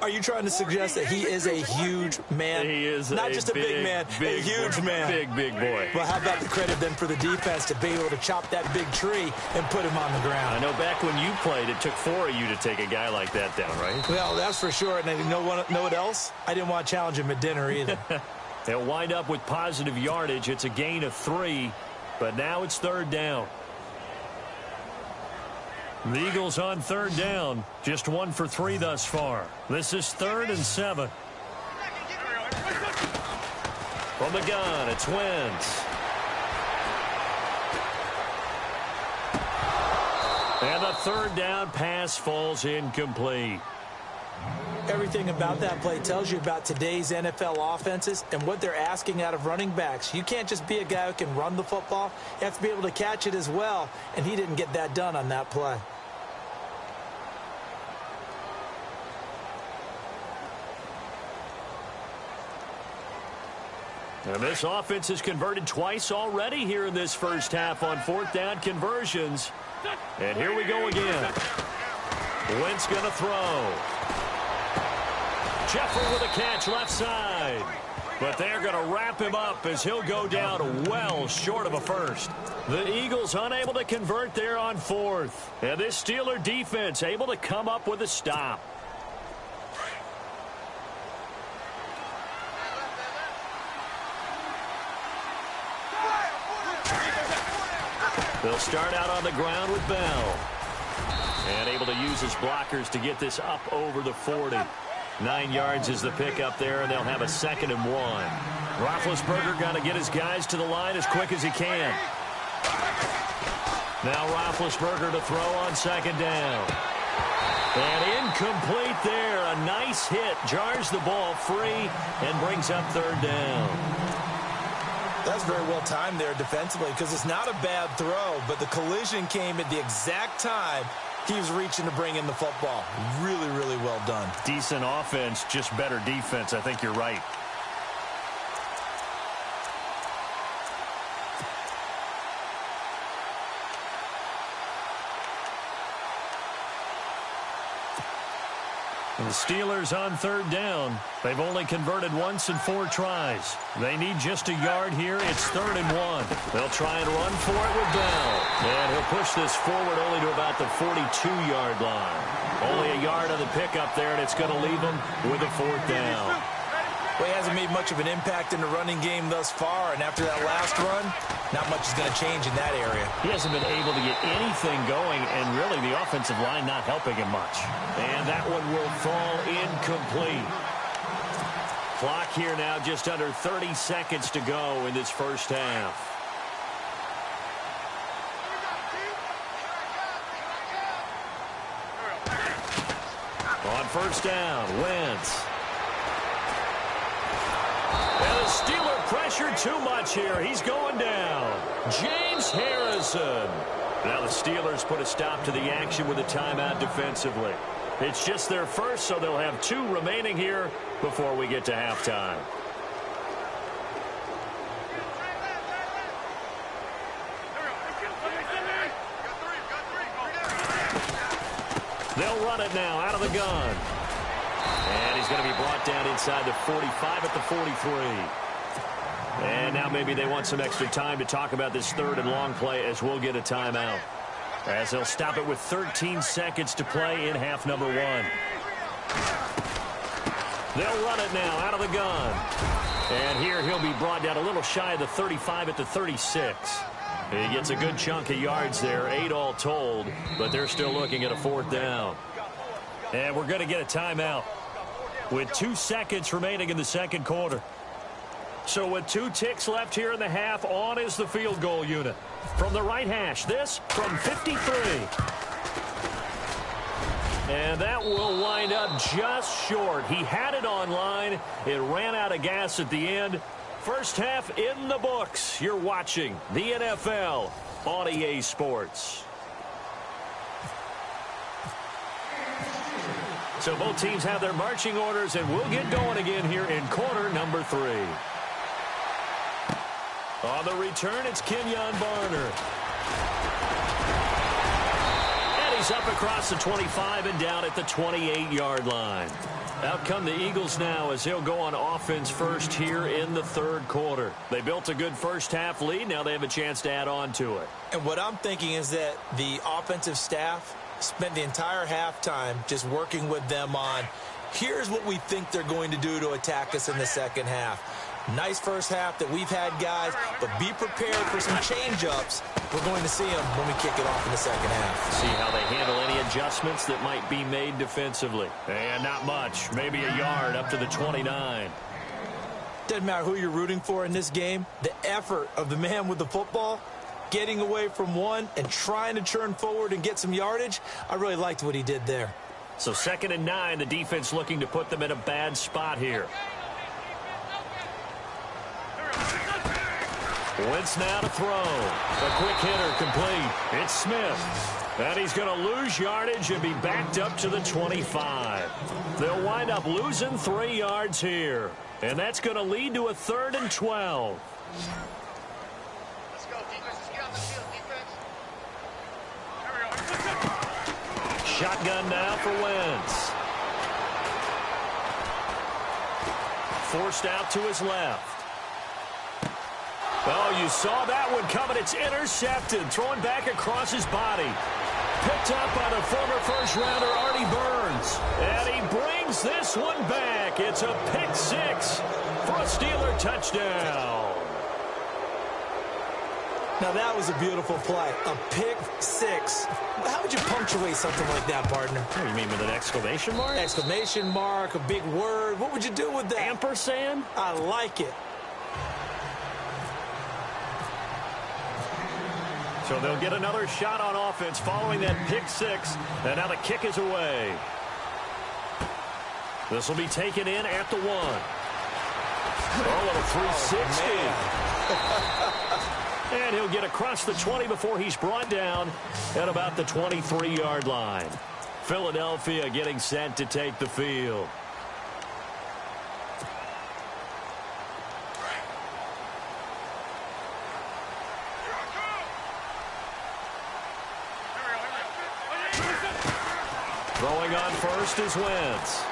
Are you trying to suggest that he is a huge man? He is not just a big man, a huge man. Big boy. Well, how about the credit then for the defense to be able to chop that big tree and put him on the ground? I know back when you played, it took 4 of you to take a guy like that down, right? Well, that's for sure. And you know what else? I didn't want to challenge him at dinner either. They'll wind up with positive yardage. It's a gain of 3, but now it's 3rd down. The Eagles on 3rd down, just 1 for 3 thus far. This is 3rd and 7. From the gun, it's Wentz. And the 3rd down pass falls incomplete. Everything about that play tells you about today's NFL offenses and what they're asking out of running backs. You can't just be a guy who can run the football. You have to be able to catch it as well, and he didn't get that done on that play. And this offense has converted twice already here in this 1st half on 4th down conversions. And here we go again. Wentz going to throw. Jeffrey with a catch left side. But they're going to wrap him up as he'll go down well short of a 1st. The Eagles unable to convert there on 4th. And this Steeler defense able to come up with a stop. They'll start out on the ground with Bell. And able to use his blockers to get this up over the 40. 9 yards is the pickup there, and they'll have a 2nd and 1. Roethlisberger got to get his guys to the line as quick as he can. Now Roethlisberger to throw on 2nd down. And incomplete there. A nice hit. Jars the ball free and brings up 3rd down. That's very well timed there defensively because it's not a bad throw, but the collision came at the exact time he was reaching to bring in the football. Really, really well done. Decent offense, just better defense. I think you're right. The Steelers on 3rd down. They've only converted once in 4 tries. They need just a yard here. It's 3rd and 1. They'll try and run for it with Bell. And he'll push this forward only to about the 42-yard line. Only a yard on the pickup there, and it's going to leave him with a 4th down. Well, he hasn't made much of an impact in the running game thus far, and after that last run, not much is going to change in that area. He hasn't been able to get anything going, and really the offensive line not helping him much. And that one will fall incomplete. Clock here now just under 30 seconds to go in this first half. On 1st down, Wentz. And the Steeler pressure too much here. He's going down. James Harrison. Now the Steelers put a stop to the action with a timeout defensively. It's just their first, so they'll have 2 remaining here before we get to halftime. They'll run it now out of the gun. And he's going to be brought down inside the 45 at the 43. And now maybe they want some extra time to talk about this 3rd and long play as we'll get a timeout. As they'll stop it with 13 seconds to play in half number 1. They'll run it now out of the gun. And here he'll be brought down a little shy of the 35 at the 36. He gets a good chunk of yards there, 8 all told, but they're still looking at a 4th down. And we're going to get a timeout with 2 seconds remaining in the 2nd quarter. So with 2 ticks left here in the half, on is the field goal unit. From the right hash, this from 53. And that will wind up just short. He had it on line. It ran out of gas at the end. First half in the books. You're watching the NFL on EA Sports. So both teams have their marching orders, and we'll get going again here in quarter number 3. On the return, it's Kenyon Barner. And he's up across the 25 and down at the 28-yard line. Out come the Eagles now as they'll go on offense first here in the 3rd quarter. They built a good first half lead. Now they have a chance to add on to it. And what I'm thinking is that the offensive staff spent the entire halftime just working with them on, here's what we think they're going to do to attack us in the 2nd half. Nice first half that we've had, guys, but be prepared for some change-ups. We're going to see them when we kick it off in the 2nd half. See how they handle any adjustments that might be made defensively. And not much. Maybe a yard up to the 29. Doesn't matter who you're rooting for in this game. The effort of the man with the football, getting away from one and trying to churn forward and get some yardage, I really liked what he did there. So 2nd and 9, the defense looking to put them in a bad spot here. Wentz now to throw. A quick hitter complete. It's Smith. And he's going to lose yardage and be backed up to the 25. They'll wind up losing 3 yards here. And that's going to lead to a 3rd and 12. Let's go, defense. Let's get out the field, defense. Shotgun now for Wentz. Forced out to his left. Oh, you saw that one coming. It's intercepted. Thrown back across his body. Picked up by the former first-rounder Artie Burns. And he brings this one back. It's a pick 6 for a Steeler touchdown. Now, that was a beautiful play. A pick 6. How would you punctuate punctuate something like that, partner? What do you mean, with an exclamation mark? Exclamation mark, a big word. What would you do with that? Ampersand? I like it. So they'll get another shot on offense following that pick six. And now the kick is away. This will be taken in at the 1. Oh, a 360. And he'll get across the 20 before he's brought down at about the 23-yard line. Philadelphia getting set to take the field. Throwing on first is Wentz.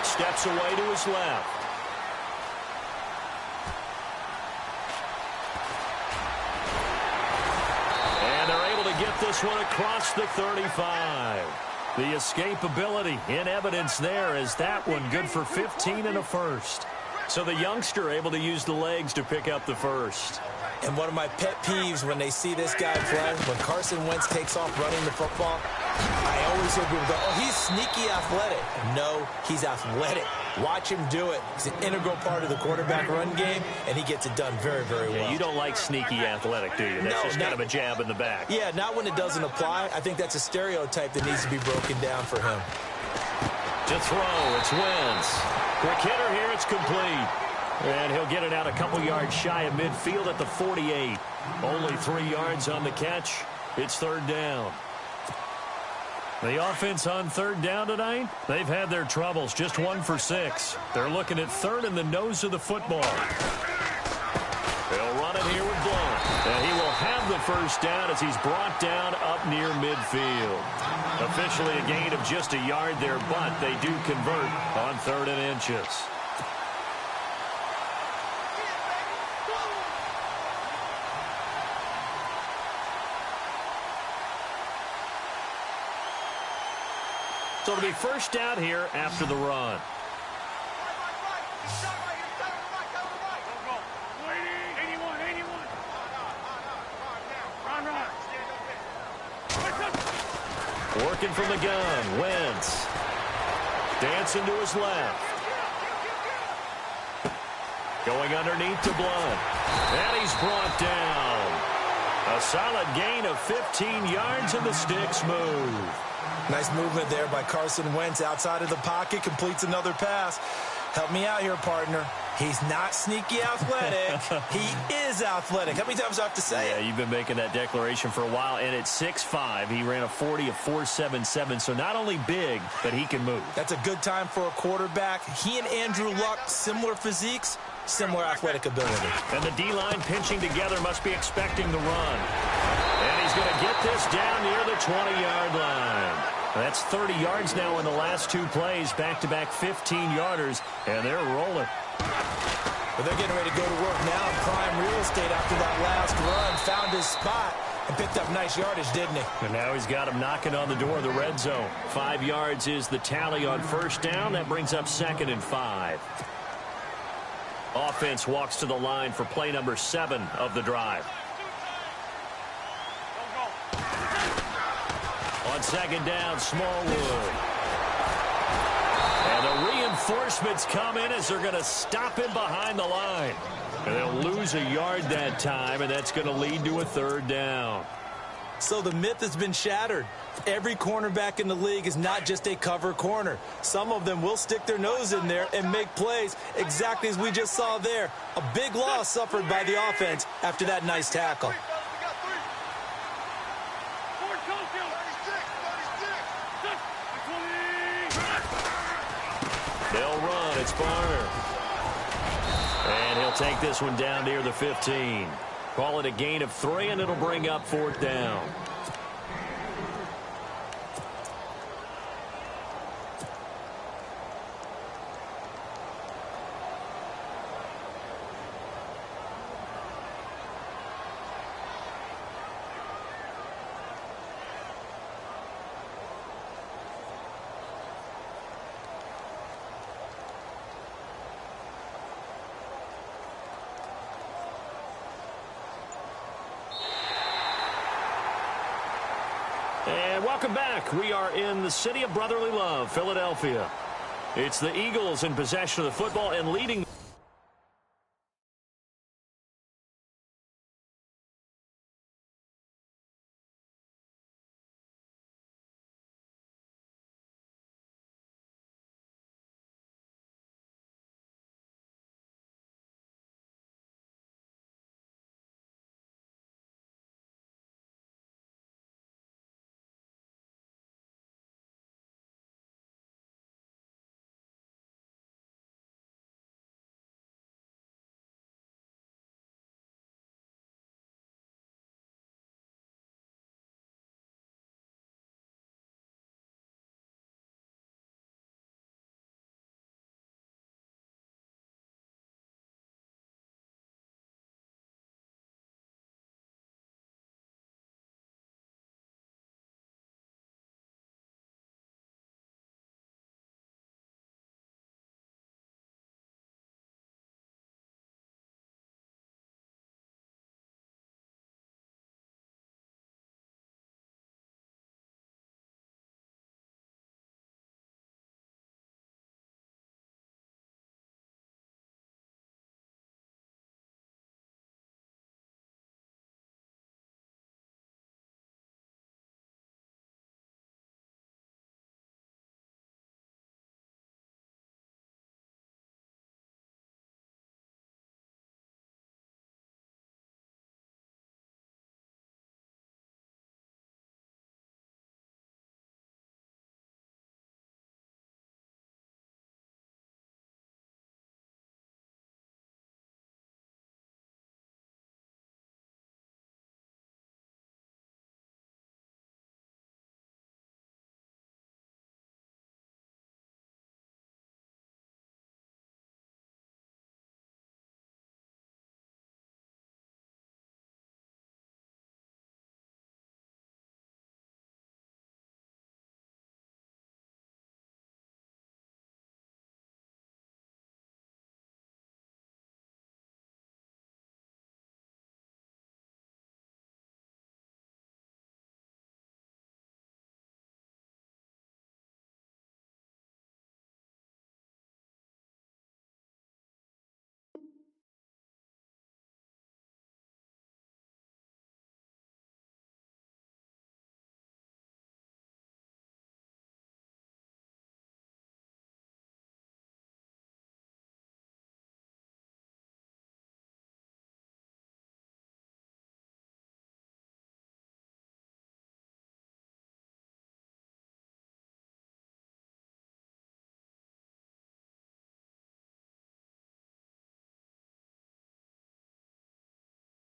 Steps away to his left. And they're able to get this one across the 35. The escapability in evidence there, as that one good for 15 and a first. So the youngster able to use the legs to pick up the first. And one of my pet peeves when they see this guy play, when Carson Wentz takes off running the football, I always hear people go, oh, he's sneaky athletic. No, he's athletic. Watch him do it. He's an integral part of the quarterback run game, and he gets it done very, very well. Yeah, you don't like sneaky athletic, do you? That's just kind of a jab in the back. Yeah, not when it doesn't apply. I think that's a stereotype that needs to be broken down for him. To throw, it's Wentz. Quick hitter here, it's complete. And he'll get it out a couple yards shy of midfield at the 48. Only 3 yards on the catch. It's third down. The offense on third down tonight, they've had their troubles. Just 1 for 6. They're looking at third in the nose of the football. They'll run it here with Blunt. And he will have the first down as he's brought down up near midfield. Officially a gain of just a yard there, but they do convert on 3rd and inches. So it'll be first down here after the run. Working from the gun, Wentz. Dancing to his left. Going underneath to Blunt. And he's brought down. A solid gain of 15 yards, and the sticks move. Nice movement there by Carson Wentz outside of the pocket. Completes another pass. Help me out here, partner. He's not sneaky athletic. He is athletic. How many times do I have to say it? Yeah, you've been making that declaration for a while. And at 6'5", he ran a 40 of 4.77. So not only big, but he can move. That's a good time for a quarterback. He and Andrew Luck, similar physiques, similar athletic ability. And the D-line pinching together, must be expecting the run. And he's going to get this down near the 20-yard line. That's 30 yards now in the last 2 plays, back-to-back 15-yarders, and they're rolling. But they're getting ready to go to work now in prime real estate after that last run. Found his spot and picked up nice yardage, didn't he? And now he's got him knocking on the door of the red zone. 5 yards is the tally on first down. That brings up 2nd and 5. Offense walks to the line for play number 7 of the drive. On 2nd down, Smallwood. And the reinforcements come in as they're going to stop him behind the line. And they'll lose a yard that time, and that's going to lead to a 3rd down. So the myth has been shattered. Every cornerback in the league is not just a cover corner. Some of them will stick their nose in there and make plays exactly as we just saw there. A big loss suffered by the offense after that nice tackle. They'll run. It's Barner. And he'll take this one down near the 15. Call it a gain of 3, and it'll bring up 4th down. And welcome back. We are in the city of brotherly love, Philadelphia. It's the Eagles in possession of the football and leading.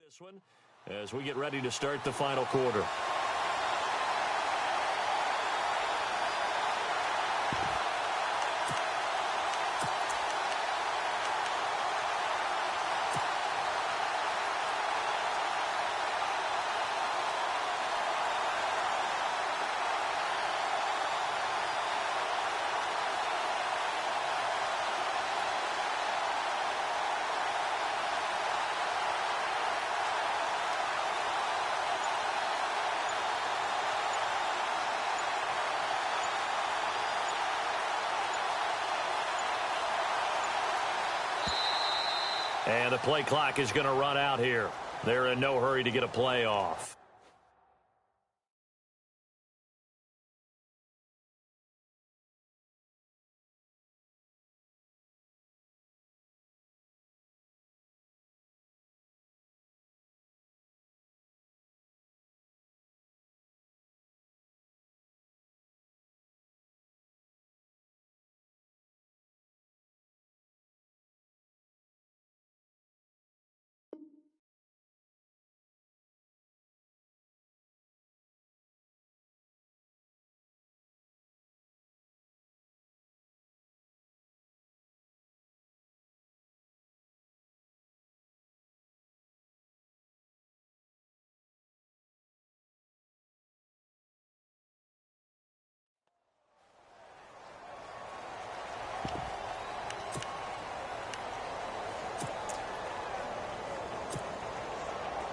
This one as we get ready to start the final quarter. And the play clock is going to run out here. They're in no hurry to get a play off.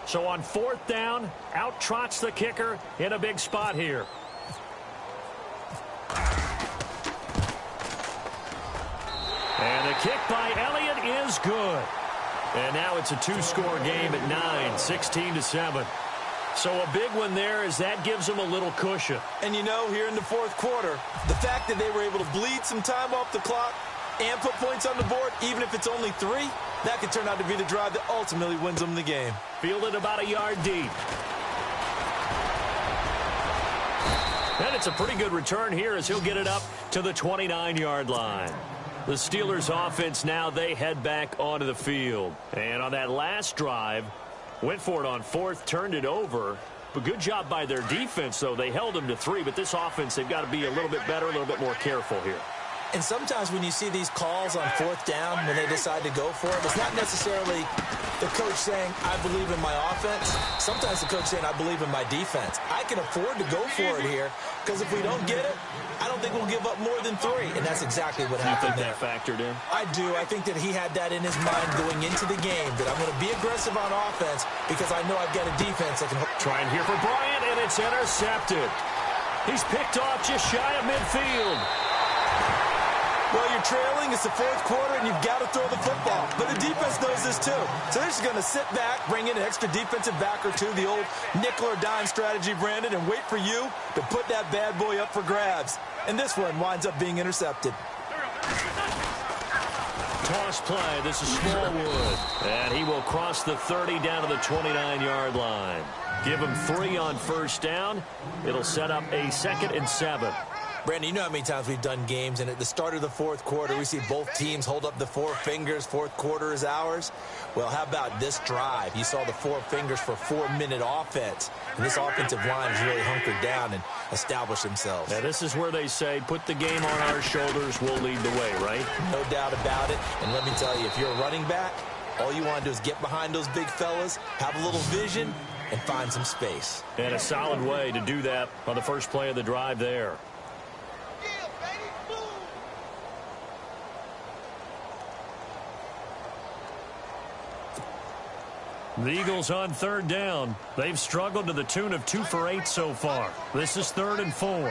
So on 4th down, out trots the kicker in a big spot here. And the kick by Elliott is good. And now it's a 2-score game at 9, 16-7. So a big one there as that gives them a little cushion. And you know, here in the 4th quarter, the fact that they were able to bleed some time off the clock and put points on the board, even if it's only 3, that could turn out to be the drive that ultimately wins them the game. Fielded about a yard deep. And it's a pretty good return here as he'll get it up to the 29-yard line. The Steelers offense now, they head back onto the field. And on that last drive, went for it on 4th, turned it over. But good job by their defense, though. They held them to 3, but this offense, they've got to be a little bit better, a little bit more careful here. And sometimes when you see these calls on 4th down, when they decide to go for it, it's not necessarily the coach saying, I believe in my offense. Sometimes the coach saying, I believe in my defense. I can afford to go for it here because if we don't get it, I don't think we'll give up more than 3. And that's exactly what happened there. You think that factored in? I do. I think that he had that in his mind going into the game, that I'm going to be aggressive on offense because I know I've got a defense that can... Trying here for Bryant, and it's intercepted. He's picked off just shy of midfield. Well, you're trailing. It's the 4th quarter, and you've got to throw the football. But the defense knows this, too. So they're just going to sit back, bring in an extra defensive back or 2, the old nickel or dime strategy, Brandon, and wait for you to put that bad boy up for grabs. And this one winds up being intercepted. Toss play. This is Smallwood. And he will cross the 30 down to the 29-yard line. Give him 3 on 1st down. It'll set up a 2nd and 7. Brandon, you know how many times we've done games, and at the start of the 4th quarter, we see both teams hold up the 4 fingers, 4th quarter is ours. Well, how about this drive? You saw the 4 fingers for 4-minute offense, and this offensive line has really hunkered down and established themselves. Now, this is where they say, put the game on our shoulders, we'll lead the way, right? No doubt about it, and let me tell you, if you're a running back, all you want to do is get behind those big fellas, have a little vision, and find some space. And a solid way to do that on the first play of the drive there. The Eagles on 3rd down. They've struggled to the tune of 2 for 8 so far. This is 3rd and 4. Now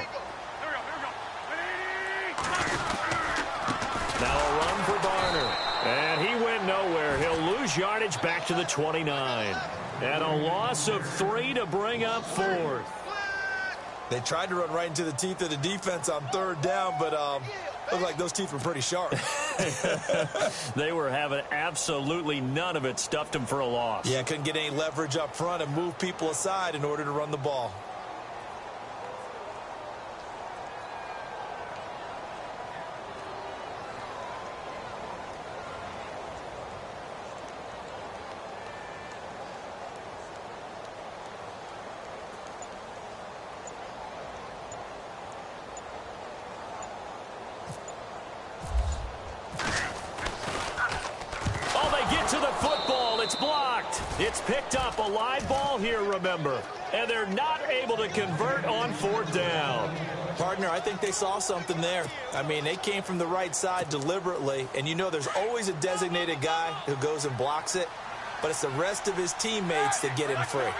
a run for Barner. And he went nowhere. He'll lose yardage back to the 29. And a loss of 3 to bring up 4th. They tried to run right into the teeth of the defense on 3rd down, but looked like those teeth were pretty sharp. They were having absolutely none of it. Stuffed them for a loss. Yeah, couldn't get any leverage up front and move people aside in order to run the ball. It's picked up, a live ball here, remember. And they're not able to convert on 4th down. Partner, I think they saw something there. I mean, they came from the right side deliberately, and you know there's always a designated guy who goes and blocks it, but it's the rest of his teammates that get him free.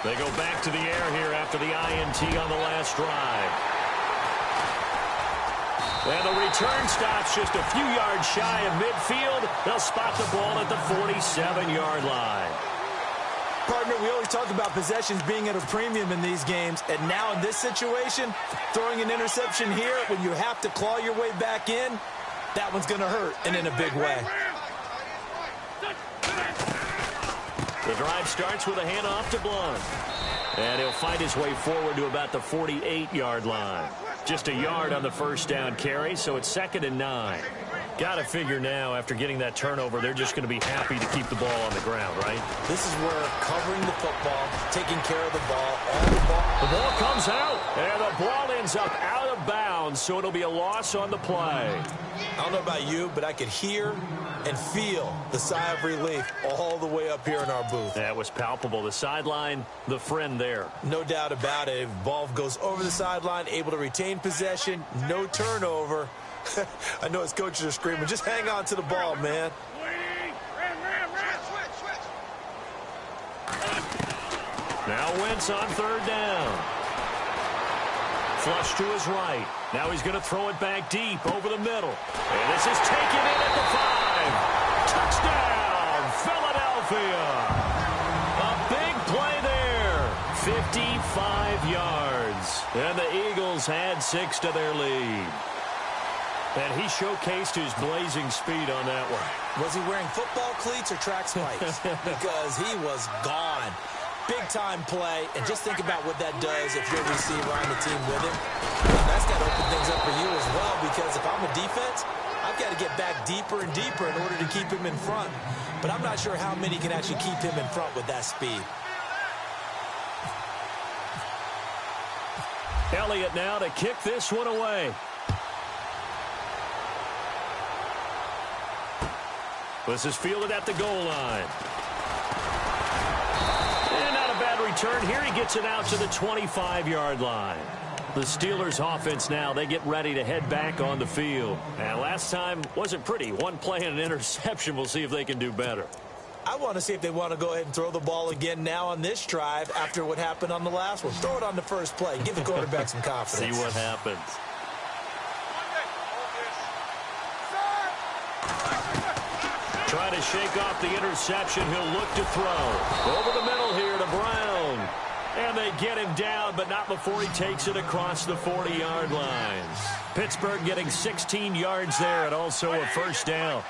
They go back to the air here after the INT on the last drive. And the return stops just a few yards shy of midfield. They'll spot the ball at the 47-yard line. Partner, we always talk about possessions being at a premium in these games, and now in this situation, throwing an interception here when you have to claw your way back in, that one's going to hurt, and in a big way. The drive starts with a handoff to Blunt. And he'll fight his way forward to about the 48-yard line. Just a yard on the first down carry, so it's 2nd and 9. Got to figure now, after getting that turnover, they're just going to be happy to keep the ball on the ground, right? This is where covering the football, taking care of the ball, all the ball. The ball comes out, and the ball ends up out of bounds, so it'll be a loss on the play. I don't know about you, but I could hear and feel the sigh of relief all the way up here in our booth. That was palpable. The sideline, the friend there. No doubt about it. Ball goes over the sideline, able to retain possession, no turnover. I know his coaches are screaming, just hang on to the ball, man. Now Wentz on third down. Flush to his right. Now he's going to throw it back deep over the middle. And this is taken in at the 5. Touchdown, Philadelphia. A big play there. 55 yards. And the Eagles add 6 to their lead. And he showcased his blazing speed on that one. Was he wearing football cleats or track spikes? Because he was gone. Big-time play, and just think about what that does if you're a receiver on the team with him. And that's got to open things up for you as well, because if I'm a defense, I've got to get back deeper and deeper in order to keep him in front. But I'm not sure how many can actually keep him in front with that speed. Elliott now to kick this one away. This is fielded at the goal line. And not a bad return here. He gets it out to the 25-yard line. The Steelers offense now, they get ready to head back on the field. And last time wasn't pretty. One play and an interception. We'll see if they can do better. I want to see if they want to go ahead and throw the ball again now on this drive after what happened on the last one. Throw it on the first play. Give the quarterback some confidence. See what happens. Trying to shake off the interception. He'll look to throw. Over the middle here to Brown. And they get him down, but not before he takes it across the 40-yard line. Pittsburgh getting 16 yards there and also a first down.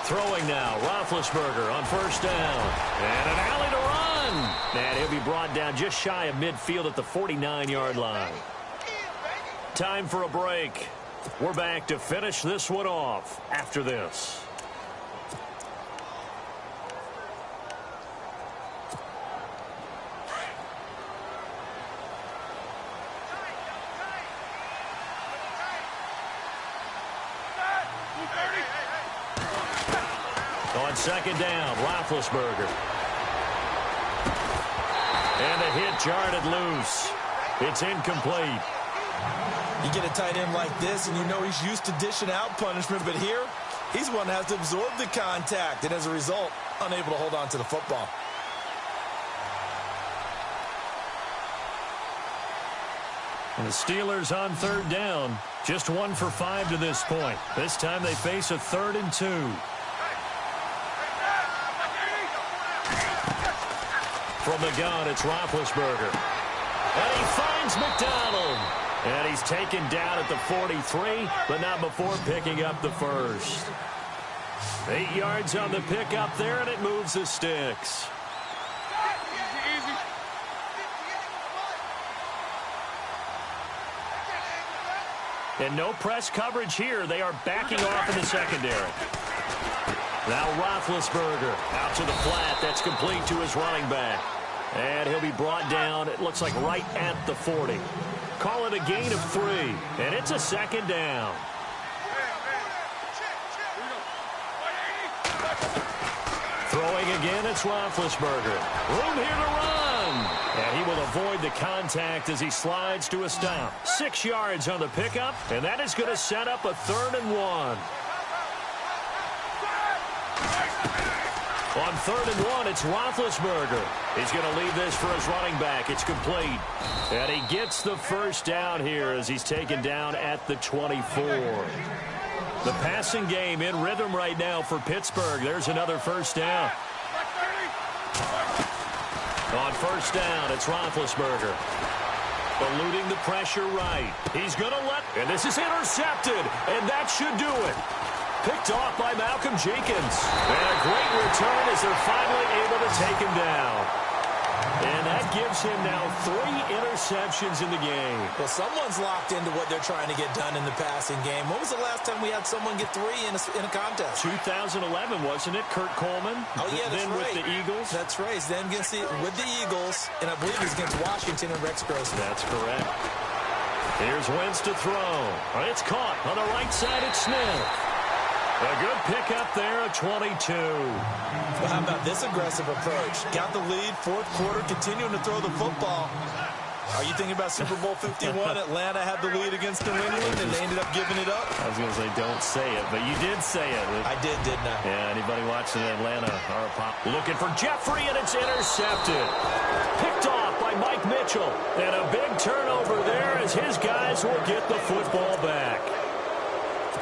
Throwing now, Roethlisberger on first down. And an alley to run. And he'll be brought down just shy of midfield at the 49-yard line. Time for a break. We're back to finish this one off after this. On second down, Roethlisberger. And a hit jarred loose. It's incomplete. You get a tight end like this, and you know he's used to dishing out punishment, but here, he's one that has to absorb the contact, and as a result, unable to hold on to the football. And the Steelers on third down, just 1 for 5 to this point. This time they face a 3rd and 2. From the gun, it's Roethlisberger. And he finds McDonald. And he's taken down at the 43, but not before picking up the first. 8 yards on the pickup there, and it moves the sticks. And no press coverage here. They are backing off in the secondary. Now Roethlisberger out to the flat. That's complete to his running back. And he'll be brought down, it looks like right at the 40. Call it a gain of 3, and it's a second down. Throwing again, it's Roethlisberger. Room here to run. And he will avoid the contact as he slides to a stop. 6 yards on the pickup, and that is going to set up a 3rd and 1. On 3rd and 1, it's Roethlisberger. He's going to leave this for his running back. It's complete. And he gets the first down here as he's taken down at the 24. The passing game in rhythm right now for Pittsburgh. There's another first down. On first down, it's Roethlisberger. Eluding the pressure right. He's going to and this is intercepted, and that should do it. Picked off by Malcolm Jenkins. And a great return as they're finally able to take him down. And that gives him now 3 interceptions in the game. Well, someone's locked into what they're trying to get done in the passing game. When was the last time we had someone get 3 in a contest? 2011, wasn't it? Kurt Coleman. Oh, yeah, that's then right. With the Eagles. That's right. Then with the Eagles, and I believe he's against Washington and Rex Grossman. That's correct. Here's Wentz to throw. It's caught on the right side. It's Smith. A good pickup there at 22. Well, how about this aggressive approach? Got the lead, 4th quarter, continuing to throw the football. Are you thinking about Super Bowl 51? Atlanta had the lead against New England, and they ended up giving it up? I was going to say, don't say it, but you did say it. I did, didn't I? Yeah, anybody watching Atlanta are a pop. Looking for Jeffrey, and it's intercepted. Picked off by Mike Mitchell. And a big turnover there as his guys will get the football back.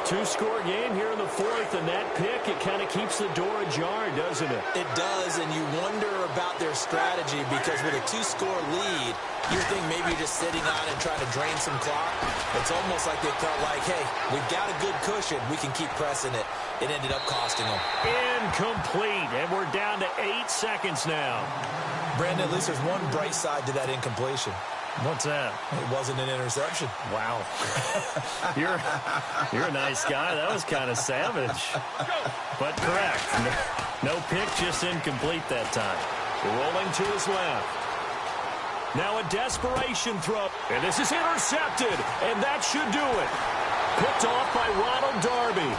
Two-score game here in the fourth, and that pick, it kind of keeps the door ajar, doesn't it? It does, and you wonder about their strategy because with a two-score lead, you think maybe you're just sitting on and trying to drain some clock. It's almost like they felt like, hey, we've got a good cushion. We can keep pressing it. It ended up costing them. Incomplete, and we're down to 8 seconds now. Brandon, at least there's one bright side to that incompletion. What's that? It wasn't an interception. Wow. You're a nice guy. That was kind of savage. But correct. No pick, just incomplete that time. Rolling to his left. Now a desperation throw. And this is intercepted. And that should do it. Picked off by Ronald Darby.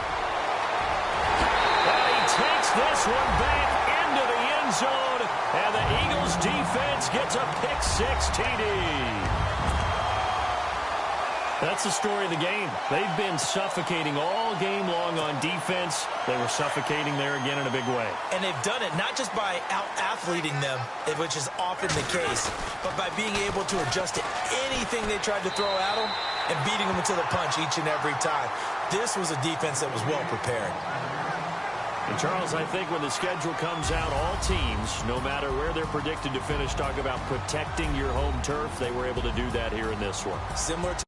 And he takes this one back into the end zone. And the Eagles defense gets a pick-6 TD. That's the story of the game. They've been suffocating all game long on defense. They were suffocating there again in a big way. And they've done it not just by out-athleting them, which is often the case, but by being able to adjust to anything they tried to throw at them and beating them to the punch each and every time. This was a defense that was well prepared. And, Charles, I think when the schedule comes out, all teams, no matter where they're predicted to finish, talk about protecting your home turf. They were able to do that here in this one. Similar to